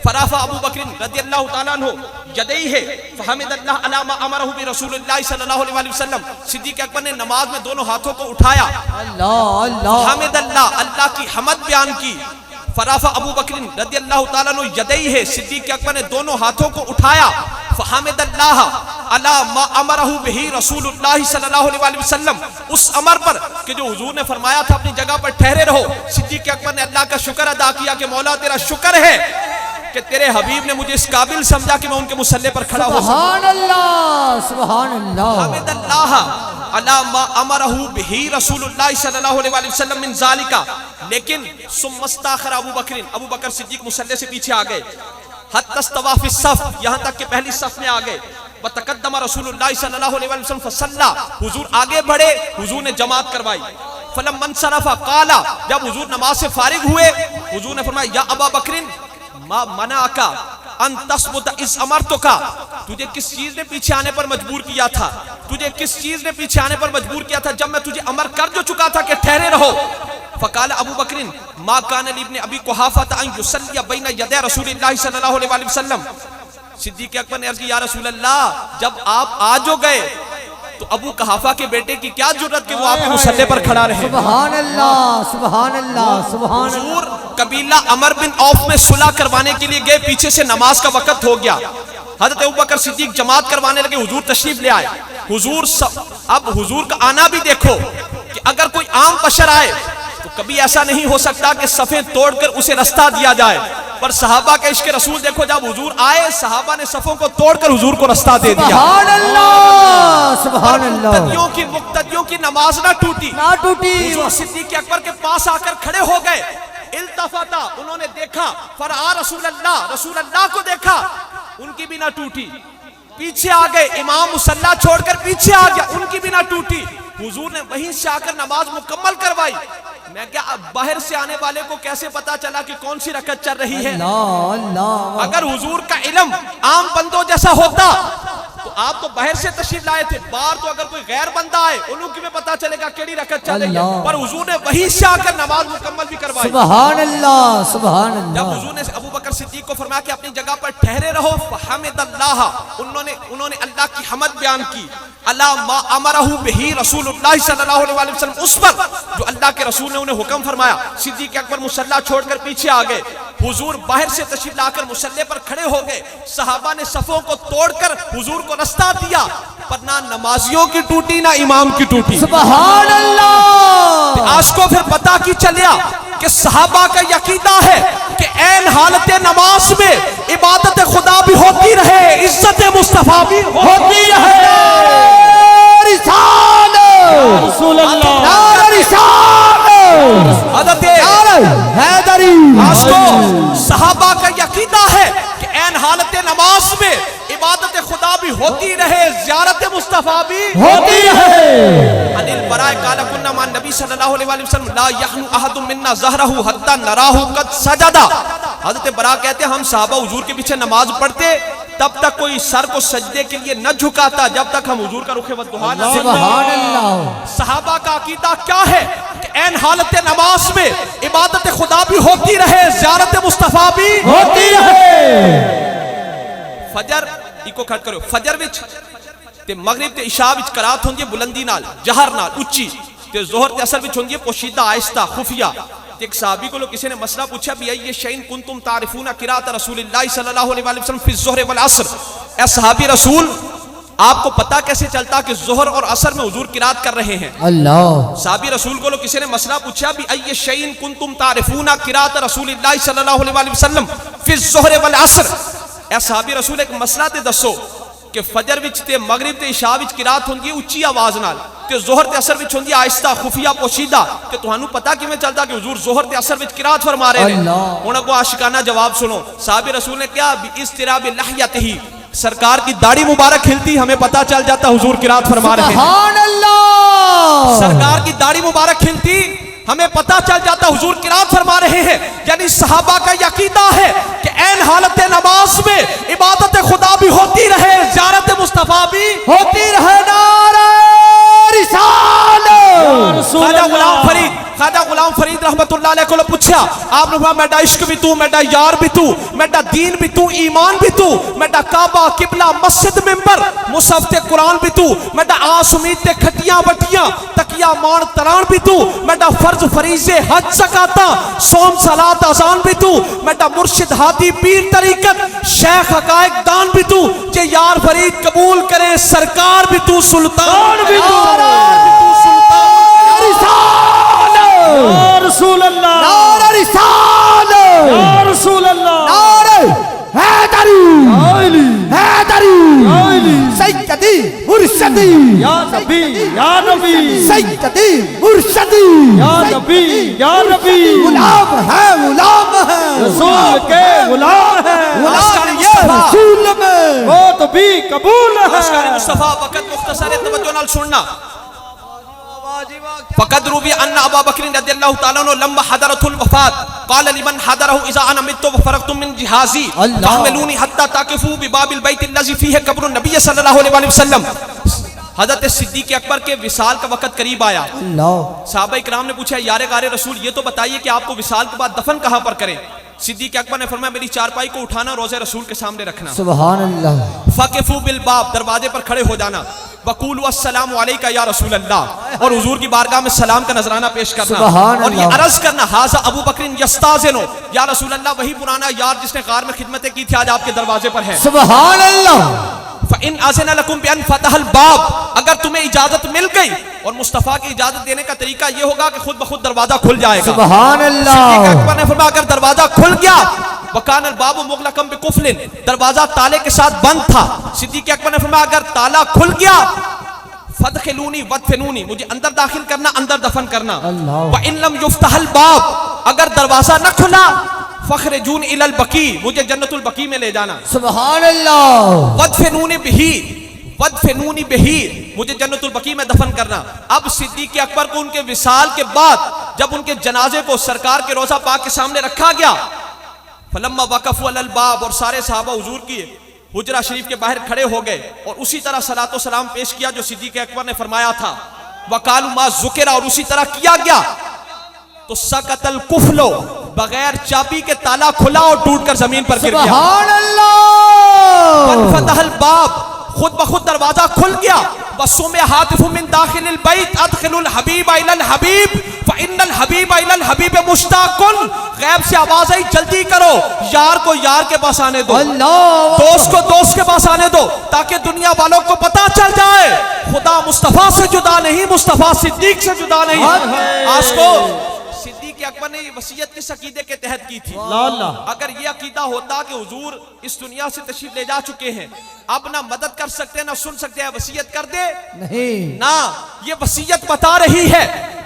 फराफा अबू बकर रदियल्लाहु ताला अन्हु यदैहि फहमिदल्लाह अला मा अमरहु बि रसूलुल्लाह सल्लल्लाहु अलैहि वसल्लम। सिद्दीक अकबर ने नमाज में दोनों हाथों को उठाया, अल्लाह अल्लाह हमिदल्लाह, अल्लाह की हमद बयान की। फराफा अबू बकर रदियल्लाहु ताला अन्हु यदैहि, सिद्दीक अकबर ने दोनों हाथों को उठाया, फहमिदल्लाह अला मा अमरहु बिही रसूलुल्लाह सल्लल्लाहु अलैहि वसल्लम, उस अमर पर कि जो हुजूर ने फरमाया था अपनी जगह पर ठहरे रहो। सिद्दीक अकबर ने अल्लाह का शुक्र अदा किया कि मौला तेरा शुक्र है कि तेरे हबीब ने मुझे इस काबिल समझा कि मैं उनके मुसल्ले पर खड़ा हो सकूं। सुभान अल्लाह सुभान अल्लाह। हमिदल्लाह अला मा अमरहु बिही रसूलुल्लाह सल्लल्लाहु अलैहि वसल्लम मिन ज़ालिका, लेकिन सुम्मस्ताखर अबू बकर सिद्दीक मुसल्ले से पीछे आ गए। हत्ता इस्तवा फी सफ, यहां तक कि पहली सफ में आ गए। व तक़द्दम रसूलुल्लाह सल्लल्लाहु अलैहि वसल्लम फसल्ला, हुजूर आगे बढ़े, हुजूर ने जमात करवाई। फलम मनसरफा काला, जब हुजूर नमाज से फारिग हुए, हुजूर ने फरमाया या अबा बकरिन मा मनाका अन तस्बुत इस अमरतुका, तुझे किस चीज ने पीछे आने पर मजबूर किया था, तुझे किस चीज ने पीछे आने पर मजबूर किया था जब मैं तुझे अमर कर जो चुका था कि ठहरे रहो। फकाल अबू बकरिन मा कान इब्न अबी कुहाफा अन युसल्ली बैन यदै रसूलिल्लाह सल्लल्लाहु अलैहि वसल्लम। सिद्दीक अकबर ने अर्ज़ की या रसूल अल्लाह, जब आप आ जो गए तो अबू कुहाफा के बेटे की क्या जरूरत कि वो आपके मुसल्ले पर खड़ा रहे। सुभान अल्लाह सुभान अल्लाह सुभान अल्लाह। हुजूर कबीला अमर बिन औफ में सुलह करवाने के लिए गए, पीछे से नमाज का वक्त हो गया। हज़रत अबू बकर सिद्दीक जमात करवाने लगे, हुजूर तशरीफ ले आए। अब हुजूर का आना भी देखो कि अगर कोई आम बशर आए तो कभी ऐसा नहीं हो सकता कि सफ़े तोड़कर उसे रास्ता दिया जाए, पर सहाबा के इश्क रसूल देखो, जब हुजूर आए सहाबा ने सफ़ों को तोड़कर हुजूर को रास्ता दे दिया। सुभान अल्लाह सुभान अल्लाह। मुक्तदियों की नमाज ना टूटी, ना टूटी। हुजूर सिद्दीक अकबर के पास आकर खड़े हो गए। इल्तफाता, उन्होंने देखा, फरआ रसूल अल्लाह को देखा, उनकी भी ना टूटी। पीछे आ गए, इमाम मुसल्ला छोड़कर पीछे आ गया, उनकी भी ना टूटी। हुजूर ने वहीं से आकर नमाज मुकम्मल करवाई। मैं क्या, अब बाहर से आने वाले को कैसे पता चला कि कौन सी रकत चल रही है? अल्लाह अल्लाह। अगर हुजूर का इल्म आम बंदों जैसा होता तो आप तो बाहर से तशरीफ लाए थे, बाहर तो अगर कोई गैर बंदा आए उन्हें में पता चलेगा केड़ी रकत चल रही है, पर हुजूर ने वहीं से आकर नमाज मुकम्मल भी करवाई। सुभान अल्लाह सुभान अल्लाह। जब हुजूर ने अबू बकर सिद्दीक को फरमाया कि अपनी जगह पर ठहरे रहो, फहमिदल्लाह, उन्होंने अल्लाह की हमद बयान की। अला मा अमरहु बिही रसूलुल्लाह सल्लल्लाहु अलैहि वसल्लम, उस पर जो अल्लाह के रसूल ने उन्हें हुक्म फरमाया। सिद्दीक अकबर मुसल्ला छोड़कर पीछे आ गए, हुजूर बाहर से तशरीफ लाकर मुसल्ले पर खड़े हो गए। सहाबा ने सफों को तोड़कर हुजूर को रास्ता दिया, पर ना नमाजियों की टूटी ना इमाम की टूटी। सुभान अल्लाह। आज को फिर पता की चलिया कि सहाबा का यकीदा है कि ऐन हालत नमाज में इबादत खुदा भी होती रहे, इज्जत मुस्तफा भी होती रहे। रसूल अल्लाह सहाबा का यकीदा है कि ऐन हालत नमाज में इबादत खुदा भी होती रहे, ज़ियारत मुस्तफा भी होती रहे। अनिल बराए काला कुन्ना मान नबी सल्लल्लाहु अलैहि वसल्लम ला यहनु अहदुम मिन्ना ज़हरहु हत्ता नराहु कद सजदा। हज़रत बरा कहते हम सहाबा हुजूर के पीछे नमाज पढ़ते, तब तक कोई सर को सजदे के लिए न झुकाता जब तक हम हुजूर का रुखे वद्दुहा न। सुभान अल्लाह। सहाबा का अकीदा क्या है कि ऐन हालत नमाज में इबादत खुदा भी होती रहे, ज़ियारत मुस्तफा भी होती रहे। फजर इको खट करो, फजर विच ते मगरिब ते इशा विच करात होंदी बुलंदी नाल, जहर नाल, उच्ची, ते जोहर ते असर विच होंदी पोशीदा, आहिस्ता, खुफिया। एक सहाबी को किसी ने मसला पूछा भी ये शैन कुंतुम तारिफूना किरात रसूलिल्लाह सल्लल्लाहु अलैहि वसल्लम फी ज़ुहर वल असर। ए सहाबी रसूल, आपको पता कैसे चलता कि ज़ुहर और असर में हुजूर किरात कर रहे हैं? अल्लाह। सहाबी रसूल को किसी ने मसला पूछा भी ये शैन कुंतुम तारिफूना किरात रसूलिल्लाह सल्लल्लाहु अलैहि वसल्लम फी ज़ुहर वल असर। ए सहाबी रसूल एक मसला ते दसो कि फजर विच ते मगरिब ते इशा विच किरात होंदी है उच्ची आवाज नाल, ते जोहर ते असर विच होंदी है आहिस्ता, खुफिया, पोशीदा। ते तुहानू पता किवें चलदा कि हुजूर जोहर ते असर विच किरात फरमा रहे हैं? हुण अगो आशिकाना जवाब सुनो। सहाबी रसूल ने क्या इस्तिराब लहयतिही, सरकार की दाढ़ी मुबारक हिलती हमें पता चल जाता हुजूर किरात फरमा रहे हैं। सुभान अल्लाह। सरकार की दाढ़ी मुबारक हिलती हमें पता चल जाता हुजूर किरात फरमा रहे हैं। यानी सहाबा का यकीदा है कि ऐन हालत नमाज में इबादत खुदा भी होती रहे, ज़ियारत मुस्तफा भी होती रहे। नारे रिसालत। ख्वाजा गुलाम फरीद रहमत रहमतुल्लाह अलैह को पूछा, आपने फरमाया मेरा इश्क भी तू, मेरा यार भी तू, मेरा दीन भी तू, ईमान भी तू, मेरा काबा किबला मस्जिद मिंबर मुसहफ ते कुरान भी तू, मेरा आस उम्मीद ते खटियां बटियां तकिया मान तरान भी तू, मेरा फर्ज फरीज़े हज ज़कात सोम सलात अज़ान भी तू, मेरा मुर्शिद हादी पीर तरीकत शेख हकायक दान भी तू, जे यार फरीद कबूल करे सरकार भी तू, सुल्तान भी तू, या रसूल अल्लाह, नारा रिसालत, या रसूल अल्लाह, नारे हैदरी, आइली, हैदरी, आइली, सैयदी मुर्शदी, या नबी, या नबी, सैयदी मुर्शदी, या नबी, या नबी, गुलाम है, गुलाम है, रसूल के गुलाम है, गुलाम ये रसूल में वो तो भी कबूल है। मुस्तफा वक़्त मुख्तसर है, तवज्जो नाल सुनना। फ़क़द रूवी अन्ना अबू बकर रज़ियल्लाहु तआला अन्हु लम्मा हदरतुल वफ़ात क़ाल लिमन हदरहु इज़ा अना मित्तु फ़रग़तु मिन जिहाज़ी फ़हमिलूनी हत्ता ताक़िफ़ू बिबाबिल बैत अल्लज़ी फ़ीही क़ब्रु नबी सल्लल्लाहु अलैहि वसल्लम। हज़रत सिद्दीक़ अकबर के विसाल का वक़्त करीब आया। सहाबा इकराम ने पूछा, यारे गारे रसूल ये तो बताइए कि आपको विसाल के बाद दफन कहाँ पर करें? सिद्दीक़ अकबर ने फरमाया, मेरी चारपाई को उठाना, रोज़े रसूल के सामने रखना। सुभान अल्लाह। फ़क़िफ़ू बिल बाब, दरवाजे पर खड़े हो जाना। वक़ूलू अस्सलामु अलैका या रसूल अल्लाह, और हुजूर की बारगाह में सलाम का नजराना पेश करना और ये अर्ज करना, हाज़ा अबू बकर यस्ताज़िनु, या रसूल अल्लाह वही पुराना यार जिसने ग़ार में खिदमतें की थी आज आपके दरवाजे पर है। सुभान अल्लाह। फ़इन आज़िना लकुम बिअन फ़तहल बाब, अगर तुम्हें इजाजत मिल गई, और मुस्तफ़ा की इजाजत देने का तरीका ये होगा कि खुद ब खुद दरवाजा खुल जाएगा। सुभान अल्लाह। सिद्दीक़ अकबर ने फरमाया, अगर दरवाजा खुल गया, वकान बाबू मुग़लक़म बिकुफ़लिन, दरवाजा ताले के साथ बंद था। सिद्दीक़ अकबर ने फरमाया, अगर ताला खुल गया, फदखिलूनी वदफिनूनी, मुझे अंदर दाखिल करना, अंदर दफन करना। व इन लम युफ्तहल बाब, अगर दरवाजा न खुला, फखरजून इलल बकी, मुझे जन्नतुल बकी में ले जाना। सुभान अल्लाह। वदफिनूनी बिही, वदफिनूनी बिही, मुझे जन्नतुल बकी में दफन करना। अब सिद्दीक़ अकबर को उनके विसाल के बाद जब उनके जनाजे को सरकार के रोज़ा पाक के सामने रखा गया, फलम्मा वक़फ़ू अलल बाब, और सारे सहाबा हुजूर की हुजरा शरीफ के बाहर खड़े हो गए और उसी तरह सलातो सलाम पेश किया जो सिद्दीक़ अकबर ने फरमाया था। वकालू मा ज़ुकिरा, और उसी तरह किया गया। तो सकतल कुफलो, बगैर चाबी के ताला खुला और टूटकर जमीन पर गिर गया। सुभान अल्लाह। फतहल बाब, खुद ब खुद दरवाजा खुल गया। वसुम हातिफु मिन दाखिलिल बैत अदखिलुल हबीब इलल हबीब फइन्नल हबीब इलल हबीब मुश्ताकुन, गैब से आवाज आई, जल्दी करो, यार को यार के पास आने दो, दोस्त को दोस्त के पास आने दो, ताकि दुनिया वालों को पता चल जाए खुदा मुस्तफा से जुदा नहीं, मुस्तफा सिद्दीक से जुदा नहीं। आज को सिद्दीक़ अकबर ने वसीयत किस अकीदे के तहत की थी? अगर ये अकीदा होता कि हुजूर इस दुनिया से तशरीफ ले जा चुके हैं, अब ना मदद कर सकते ना सुन सकते हैं, वसीयत कर दे नहीं ना। ये वसीयत बता रही है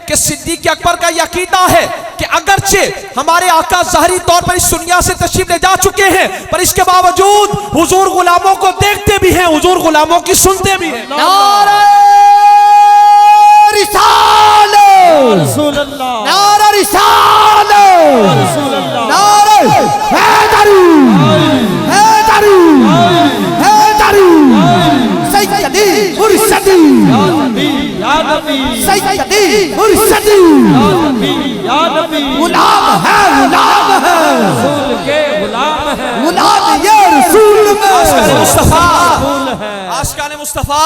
कि सिद्दीक़ अकबर का यह अकीदा है कि अगरचे हमारे आका ज़ाहिरी तौर पर इस दुनिया से तशरीफ ले जा चुके हैं, पर इसके बावजूद हुजूर गुलामों को देखते भी हैं, हुजूर गुलामों की सुनते भी हैं। नारे रिसालत, रसूल अल्लाह, नारे रिसालत, रसूल अल्लाह, नारे हैदरी, हैदरी, हैदरी, सैयदी मुर्शदी, या नबी, या नबी, सैयदी मुर्शदी, या नबी, या नबी, गुलाम है, गुलाम है, रसूल के गुलाम है, गुलाम ये रसूल में। मुस्तफा, रसूल है। आशिकाने मुस्तफा,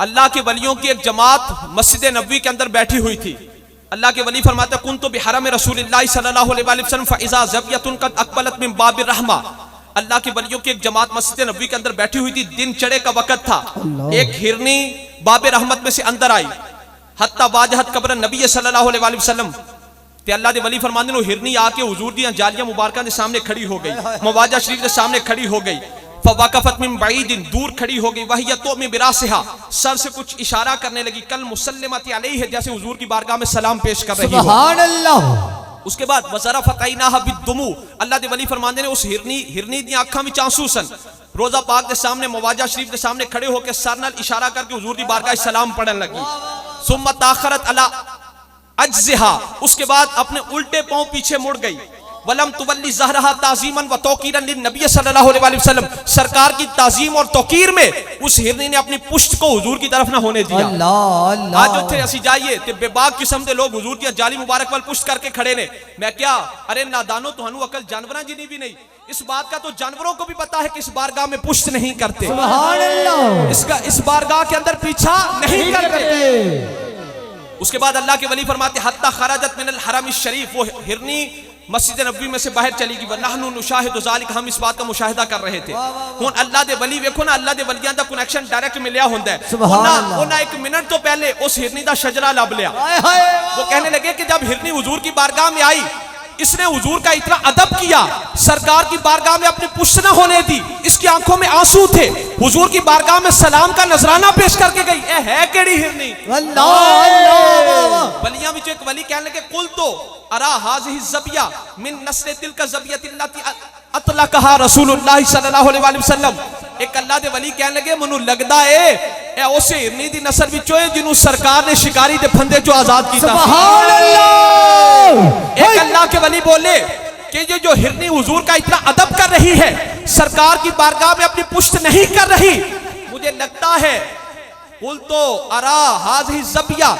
अल्लाह के वलियों की एक जमात मस्जिद नबवी के अंदर बैठी हुई थी। अल्लाह के वली फरमाते, कुन्तु बिहरम रसूलिल्लाह सल्लल्लाहु अलैहि वसल्लम फइज़ा ज़बियतुन कद अक़बलत मिन बाबिर रहमा। अल्लाह के वलियों की एक जमात मस्जिद नबवी के अंदर बैठी हुई थी, दिन चढ़े का वक़्त था। एक हिरनी बाबे रहमत में से अंदर आई, हत्ता वाजहत कब्र नबी सल्लल्लाहु अलैहि वसल्लम। ते अल्लाह दे वली फरमाते ने हिरनी आके हुजूर दी जालियां मुबारका के सामने खड़ी हो गई, मवाजा शरीफ के सामने खड़ी हो गई। फवाकफत मिन बईदिन, दूर खड़ी हो गई। वही तो में बिरासिहा, सर से कुछ इशारा करने लगी। कल मुसल्लिमती अलैहि है, जैसे हुजूर की बारगाह में सलाम पेश कर रही हो। सुभान अल्लाह। उसके बाद वज़रा फ़क़ैनाहा बिद्दुमू, अल्लाह दे वली फरमाते ने उस हिरनी दी आंखां विच आंसू सन। रोज़ा पाक के सामने मवाजा शरीफ के सामने खड़े होकर सर नाल इशारा करके हुजूर की बारगाह सलाम पढ़ने लगी। सुम्मा ताखरत अला अज्ज़िहा, उसके बाद अपने उल्टे पांव पीछे मुड़ गई। वलम तुवल्ली ज़हरहा ताज़ीमन व तौकीरन लिन्नबी सल्लल्लाहु अलैहि वसल्लम, सरकार की ताज़ीम और तौकीर में उस हिरनी ने अपनी पुष्ट को हुजूर की तरफ ना होने दिया। अल्लाह अल्लाह आज उत्थे असी जाइए ते बेबाक किस्म दे लोग हुजूर की जाली मुबारक वाल पुष्ट करके खड़े ने। मैं क्या, अरे नादानो तुहानू अकल जानवरां जिनी भी नहीं। इस बात का तो जानवरों को भी पता है कि इस बारगाह में पुष्ट नहीं करते, सुभान अल्लाह, इसका इस बारगाह के अंदर पीछा नहीं करते। उसके बाद अल्लाह के वली फरमाते हत्ता खराजत मिनल हरम शरीफ, वो हिरनी मस्जिद नबवी में से बाहर चलेगी। वनहनु नुशाहिदु ज़ालिक, हम इस बात का मुशाहिदा कर रहे थे। हुन अल्लाह दे वली वेखो ना, अल्लाह दे वलियां दा कनेक्शन डायरेक्ट मिलिया हुंदा है। उन्हें एक मिनट तो पहले उस हिरनी दा शजरा लब लिया। वो कहने लगे कि जब हिरनी हुजूर की बारगाह में आई, इसने हुजूर का इतना अदब किया, सरकार की बारगाह में अपनी पुष्ट न होने दी, इसकी आंखों में आंसू थे, हुजूर की बारगाह में सलाम का नजराना पेश करके गई। ए है केड़ी हिरनी? अल्लाह अल्लाह। वलियां विच एक वली कहने लगे कुल तो अरा हाज़िही ज़बिया मिन नस्ल तिलका ज़बियतिल्लती अतलकहा रसूलुल्लाह सल्लल्लाहु अलैहि वसल्लम। एक अल्लाह दे वली कहने लगे मैनू लगदा है ए उस हिरनी दी नस्ल विचों है जिन्हों सरकार ने शिकारी दे फंदे चो आजाद कीता। सुभान अल्लाह। एक अल्लाह के वली बोले कि ये जो हिरनी हुजूर का इतना अदब कर रही है, सरकार की बारगाह में अपनी पुष्ट नहीं कर रही, मुझे लगता है कुल तो अरा हाज़िही ज़बिया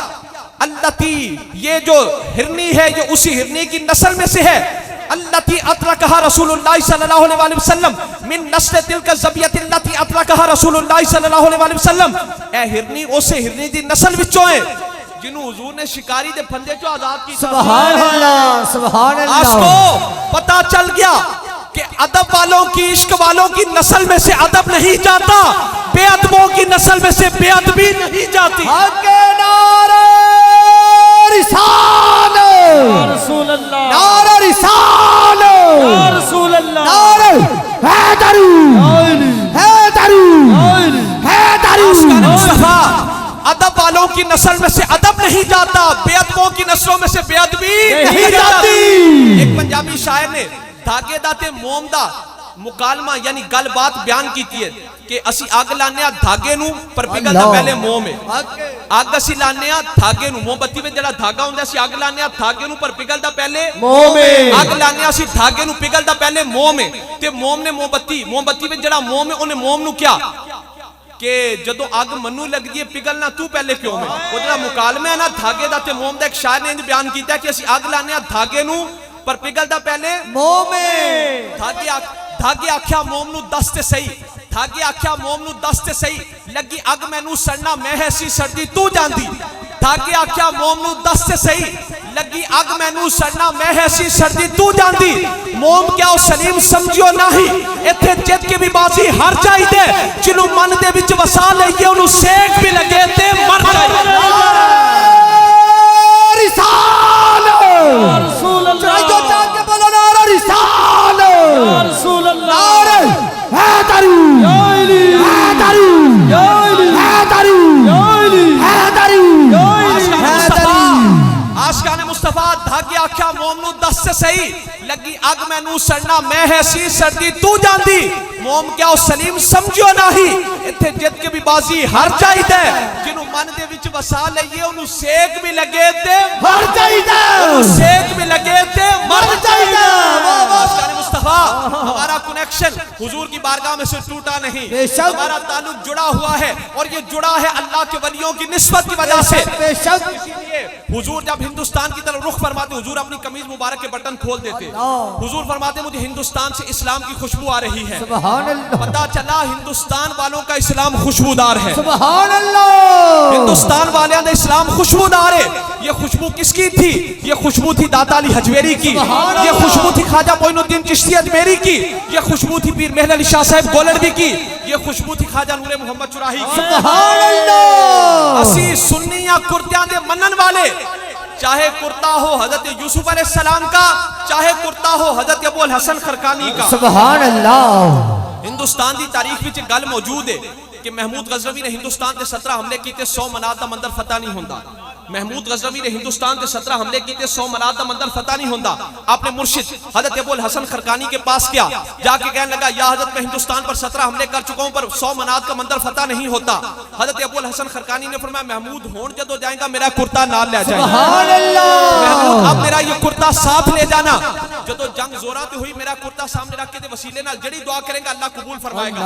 अल्लती, ये जो हिरनी है ये उसी हिरनी की नस्ल में से है। अल्लती अतरकहा रसूलुल्लाह सल्लल्लाहु अलैहि वसल्लम मिन नस्ल तिलका ज़बियतिल्लती अतरकहा रसूलुल्लाह सल्लल्लाहु अलैहि वसल्लम। ए हिरनी उस हिरनी दी नस्ल विचों है जिन्हों हुजूर ने शिकारी दे फंदे चो आजाद की। सुभान अल्लाह सुभान अल्लाह। आपको पता चल गया कि अदब वालों की, इश्क वालों की नस्ल में से अदब नहीं जाता, बेअदबों की नस्ल में से बेअदबी नहीं जाती। हक़ नारे रिसाल, या रसूल अल्लाह, नारे रिसाल, या रसूल अल्लाह, नारे हैदरू हैदरू हैदरू। आशिकाने मुस्तफा, अदब वालों की नस्ल में से अदब नहीं जाता, बेअदबों की नस्लों में से बेअदबी नहीं जाती। एक पंजाबी शायर ने धागे दा ते मोम दा मुकालमा यानी गलबात बयान की है कि असी अग लाने धागे नू पर पिघलदा पहले मोम है। अग असी लाने धागे नू, मोमबत्ती में जड़ा धागा हुंदा असी अग लाने धागे नू पर पिघलदा पहले मोम है। अग लाने असी धागे नू पिघलदा पहले मोम है। ते मोम ने मोमबत्ती में जड़ा मोम है उन्हें मोम नू क्या कि जदों अग मनु लगदी है पिघलना तू पहले क्यों में। वो जड़ा मुकालमा है ना धागे दा ते मोम दा, एक शायर ने इंज बयान कीता कि असी अग लाने धागे नू पर पिघलदा पहले मोम है। धागे आख्या मोम नू दस ते सही, धागे आख्या मोम नू दस ते सही, लगी अग मैनू सड़ना मैं है सी सर्दी तू जांदी। धागे आख्या मोम नू दस ते सही, लगी अग मैनू सड़ना मैं है सी सर्दी तू जांदी। मोम क्या ओ सलीम समझियो नाही, इत्थे जित के भी बाजी हार जाईदे, जिन्हों मन दे विच वसा लईए उन्हों सेक भी लगे ते मर जाईदे। रिसाल, या रसूल अल्लाह, जो चाह के बोलो नारे रिसाल, या रसूल अल्लाह, नारे हैदरू या अली, हैदरू या अली, हैदरू या अली, हैदरू हैदरू। आशिकाने मुस्तफा, धागे आख्या मोम नू दस से सही, लगी अग मैनू सड़ना मैं है सी सर्दी तू जांदी। मोम क्या ओ सलीम समझियो नाही, इत्थे जित के भी बाजी हार जाईदे, जिन्हों मन दे विच वसा लईए उन्हों सेक भी लगे ते मर जाईदा, सेक भी लगे ते मर जाईदा। आशिकाने मुस्तफा, हमारा कनेक्शन हुजूर की बारगाह में से टूटा नहीं, बेशक। हमारा ताल्लुक जुड़ा हुआ है और ये जुड़ा है अल्लाह के वलियों की निस्बत की वजह से। बेशक। हुजूर जब हिंदुस्तान की तरफ रुख फरमाते, हुजूर अपनी कमीज मुबारक के बटन खोल देते, हुजूर फरमाते मुझे हिंदुस्तान से इस्लाम की खुशबू आ रही है। सुभान अल्लाह, पता चला हिंदुस्तान वालों का इस्लाम खुशबूदार है। सुभान अल्लाह। हिंदुस्तान वालों का इस्लाम खुशबूदार है। ये खुशबू किसकी थी? ये खुशबू थी दाता अली हजवेरी की, ये खुशबू थी ख्वाजा मोइनुद्दीन चिश्ती अजमेरी की, ये खुशबू थी पीर मेहर अली शाह साहब गोलड़वी की, ये खुशबू थी ख्वाजा नूरे मोहम्मद चुराही की। सुभान अल्लाह। असी सुन्नी या कुर्तियां दे मनन वाले, चाहे कुर्ता हो हजरत यूसुफ अलैहिस्सलाम का, चाहे कुर्ता हो हजरत अबू अल हसन खरकानी का। सुभान अल्लाह। हिंदुस्तान की तारीख में गल मौजूद है कि महमूद गजनवी ने हिंदुस्तान के 17 हमले किए, 100 मनात दा मंदिर फतह नहीं होंदा। महमूद गजनवी ने हिंदुस्तान के 17 हमले किए, 100 मनात दा मंदिर फतह नहीं होता। अपने मुर्शिद हजरत अबुल हसन खरकानी के पास गया, जाके कहने लगा या हजरत मैं हिंदुस्तान पर 17 हमले कर चुका हूं पर 100 मनात का मंदिर फतह नहीं होता। हजरत अबुल हसन खरकानी ने फरमाया महमूद होन जदों जाएगा मेरा कुर्ता नाल ले जाएगा, सुभान अल्लाह। महमूद अब मेरा ये कुर्ता साथ ले जाना, जदों जंग जोरा ते हुई मेरा कुर्ता सामने रख के दे वसीले नाल जड़ी दुआ करेंगे अल्लाह कबूल फरमाएगा।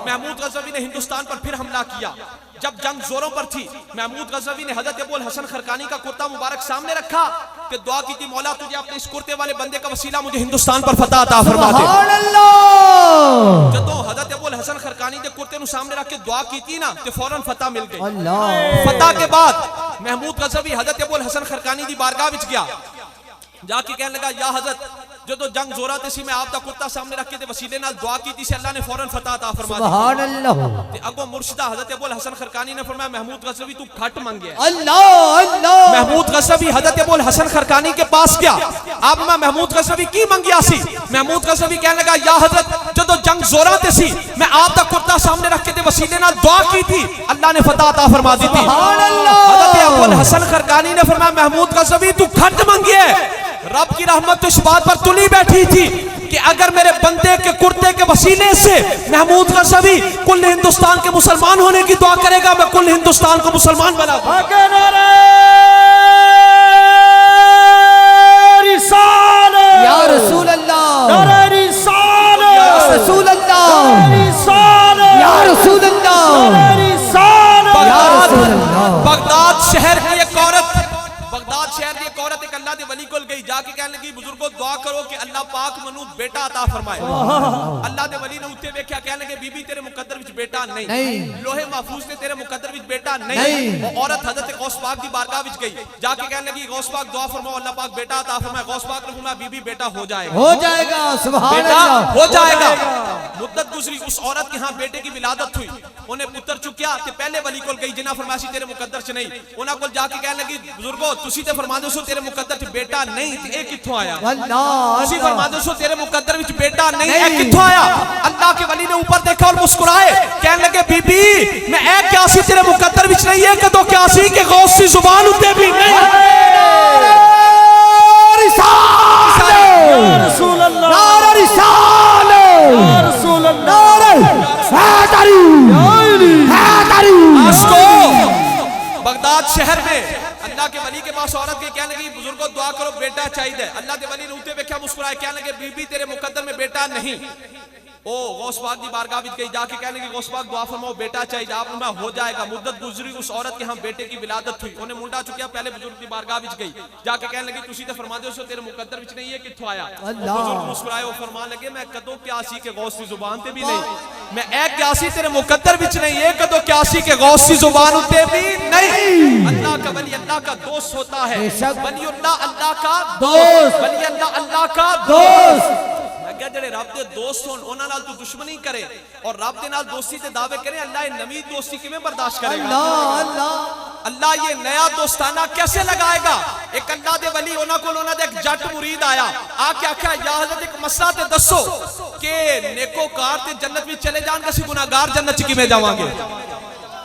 महमूद गजनवी ने हिंदुस्तान पर फिर हमला किया। जब जंग जोरों पर थी, महमूद गजनवी ने हजरत अबुल हसन खरकानी का कुर्ता मुबारक सामने रखा कि दुआ की थी मौला तुझे अपने इस कुर्ते वाले बंदे का वसीला मुझे हिंदुस्तान पर फतह अता फरमा दे। सुभान अल्लाह। जदों हजरत अबुल हसन खरकानी के कुर्ते नु सामने रख के दुआ की थी ना तो फौरन फतह मिल गई। अल्लाह। फतह के बाद महमूद गजनवी हजरत अबुल हसन खरकानी दी बारगाह विच गया, जाके कहने लगा या हजरत जो जंग जोरा ते सी मैं आप दा कुर्ता सामने रख के ते वसीले नाल दुआ की थी से अल्लाह ने फौरन फतह अता फरमा दी। सुभान अल्लाह। ते अगो मुर्शिदा हजरत अबुल हसन खरकानी ने फरमाया महमूद गजनवी तू घट मंगे। अल्लाह अल्लाह। महमूद गजनवी हजरत अबुल हसन खरकानी के पास गया, अब मैं महमूद गजनवी की मंगिया सी। महमूद गजनवी कहने लगा या हजरत जो जंग जोरा ते सी मैं आप दा कुर्ता सामने रख के ते वसीले नाल दुआ की थी अल्लाह ने फतह अता फरमा दी थी। सुभान अल्लाह। हजरत अबुल हसन खरकानी ने फरमाया महमूद गजनवी तू घट मंगे, रब की रहमत तो इस बात पर तुली बैठी थी कि अगर मेरे बंदे के कुर्ते के वसीले से महमूद गजनवी कुल हिंदुस्तान के मुसलमान होने की दुआ करेगा मैं कुल हिंदुस्तान को मुसलमान बना दूंगा। या रसूल अल्लाह। नारे रिसालत। या रसूल अल्लाह। रिसालत। या रसूल अल्लाह। नारे रिसालत। या रसूल अल्लाह। बगदाद शहर की एक औरत एक अल्लाह दे वली कोल गई, जाके कहने लगी बुजुर्गो दुआ करो कि अल्लाह पाक मनु बेटा अता फरमाए। अल्लाह दे वली ने उत्ते वेख्या, कहने लगे बीबी तेरे मुकद्दर विच बेटा नहीं, लोहे महफूज ने तेरे मुकद्दर विच बेटा नहीं। वो औरत हजरत गौस पाक दी बारगाह विच गई, जाके कहने लगी गौस पाक दुआ फरमाओ अल्लाह पाक बेटा अता फरमाए। गौस पाक ने फरमाया बीबी बेटा हो जाएगा, हो जाएगा। सुभान बेटा अल्लाह। हो जाएगा। मुद्दत गुजरी, उस औरत के यहाँ बेटे की विलादत हुई, उन्हें पुत्र चुकिया ते पहले वली कोल गई जिन्ना फरमाया सी तेरे मुकद्दर च नहीं। उन्हां कोल जाके कहने लगी बुजुर्गो तुसी ते फरमा दो सो तेरे मुकद्दर च बेटा नहीं ते ए कित्थों आया? अल्लाह। तुसी फरमा दो सो तेरे मुकद्दर विच बेटा नहीं ए कित्थों आया? अल्लाह के वली ने ऊपर देखा और मुस्कुराए, कहने लगे बीबी मैं ए क्या सी तेरे मुकद्दर विच नहीं है कदों क्या सी कि गौस सी जुबान उत्ते भी नहीं। या रसूल अल्लाह। नारा रिसालत। या रसूल अल्लाह। बगदाद शहर में अल्लाह के वली के पास औरत गई, कहने लगी बुजुर्गो दुआ करो बेटा चाहिए। अल्लाह के वली ने उठे वेख्या मुस्कुराए, कहने लगे बीबी तेरे मुकद्दर में बेटा नहीं। ओ गौस पाक दी बारगाह विच गई, जाके कहने लगी गौस पाक दुआ फरमाओ बेटा चाहिए। आप मैं हो जाएगा। मुद्दत गुजरी, उस औरत के यहाँ बेटे की विलादत हुई, उन्हें मुंडा चुकिया, पहले बुजुर्ग की बारगाह विच गई, जाके कहने लगी तुसी ते फरमा दो सो तेरे मुकद्दर विच नहीं है कित्थों आया? बुजुर्ग मुस्कुराए, वो फरमान लगे मैं कदों क्यासी के गौस की जुबान ते भी नहीं, मैं ए क्यासी तेरे मुकद्दर विच नहीं है कदों क्यासी के गौस की जुबान उत्ते भी नहीं। अल्लाह का वली अल्लाह का दोस्त होता है, वलीउल्लाह अल्लाह का दोस्त, वली अल्लाह अल्लाह का दोस्त। जेड़े रब दे दोस्त होन उन्हां नाल तू दुश्मनी करे और रब दे नाल दोस्ती दे दावे करे, अल्लाह ये नवी दोस्ती किवें बर्दाश्त करेगा? अल्लाह अल्लाह अल्लाह ये नया दोस्ताना कैसे लगाएगा? एक अल्लाह दे वली उन्हां कोल उन्हां दे एक जट मुरीद आया, आके आख्या या हज़रत एक मसला ते दसो कि नेकोकार ते जन्नत विच चले जाणगे असीं गुनाहगार जन्नत च किवें जावांगे?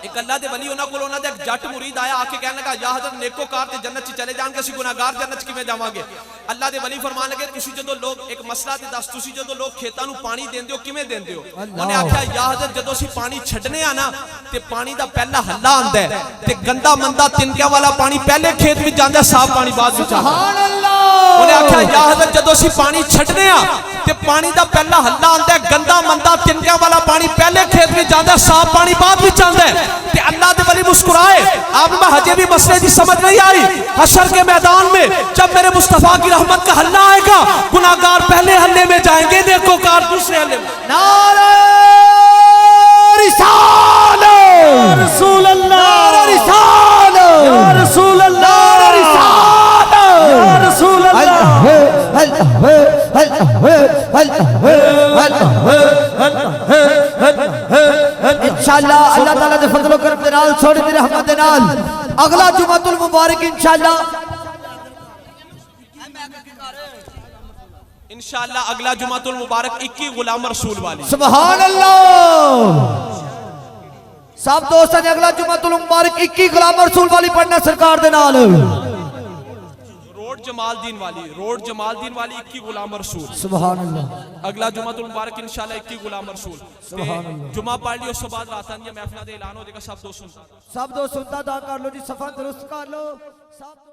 एक अल्लाह दे वली उन्हां कोल उन्हां दे एक जट मुरीद आया, आके कहने लगा या हज़रत नेकोकार ते जन्नत च चले जाणगे असीं गुनाहगार जन्नत च किवें जावांगे? अल्लाह दे वली फरमान लगे तुसी जदों लोग एक मसला ते दस तुसी जदों लोग खेतां नूं पानी देंदे हो किवें देंदे हो? उन्हें आख्या या हज़रत जदों असीं पानी छड्डने आ ना ते पानी दा पहला हल्ला आंदा है ते गंदा मंदा तिनकियां वाला पानी पहले खेत विच जांदा, साफ पानी बाद विच आंदा। सुभान अल्लाह। उन्हें आख्या या हज़रत जदों असीं पानी छड्डने आ ते पानी दा पहला हल्ला आंदा है, गंदा मंदा तिनकियां वाला पानी पहले खेत विच जांदा, साफ पानी बाद विच आंदा है। ते अल्लाह दे वली मुस्कुराए, आप में हजे भी मसले की समझ नहीं आई। हशर के मैदान में जब मेरे मुस्तफा की रहमत का हल्ला आएगा, गुनाहगार पहले हल्ले में जाएंगे, नेकोकार दूसरे हल्ले में। नारा रिसालत। या रसूल अल्लाह। नारा रिसालत। या रसूल अल्लाह। नारा रिसालत। या रसूल अल्लाह। इंशाअल्लाह अल्लाह ताला दे फजल करम दे नाल छोड़ी दी रहमत दे नाल अगला जुमातुल मुबारक इंशाअल्लाह अगला जुमातुल मुबारक 21 गुलाम रसूल वाली। सुभान अल्लाह। सब दोस्तों ने अगला जुम्मतुल मुबारक 21 गुलाम रसूल वाली पढ़ना सरकार दे नाल। रोड जमालदीन वाली 21 गुलाम रसूल। सुभान अल्लाह। अगला जुम्मतुल मुबारक इंशाल्लाह 21 गुलाम रसूल। सुभान अल्लाह। जुम्मा पढ़ लियो, उसके बाद रात महफिल का ऐलान हो जाएगा। सब दोस्त सुनता दा कर लो जी, सफा दुरुस्त कर लो सब।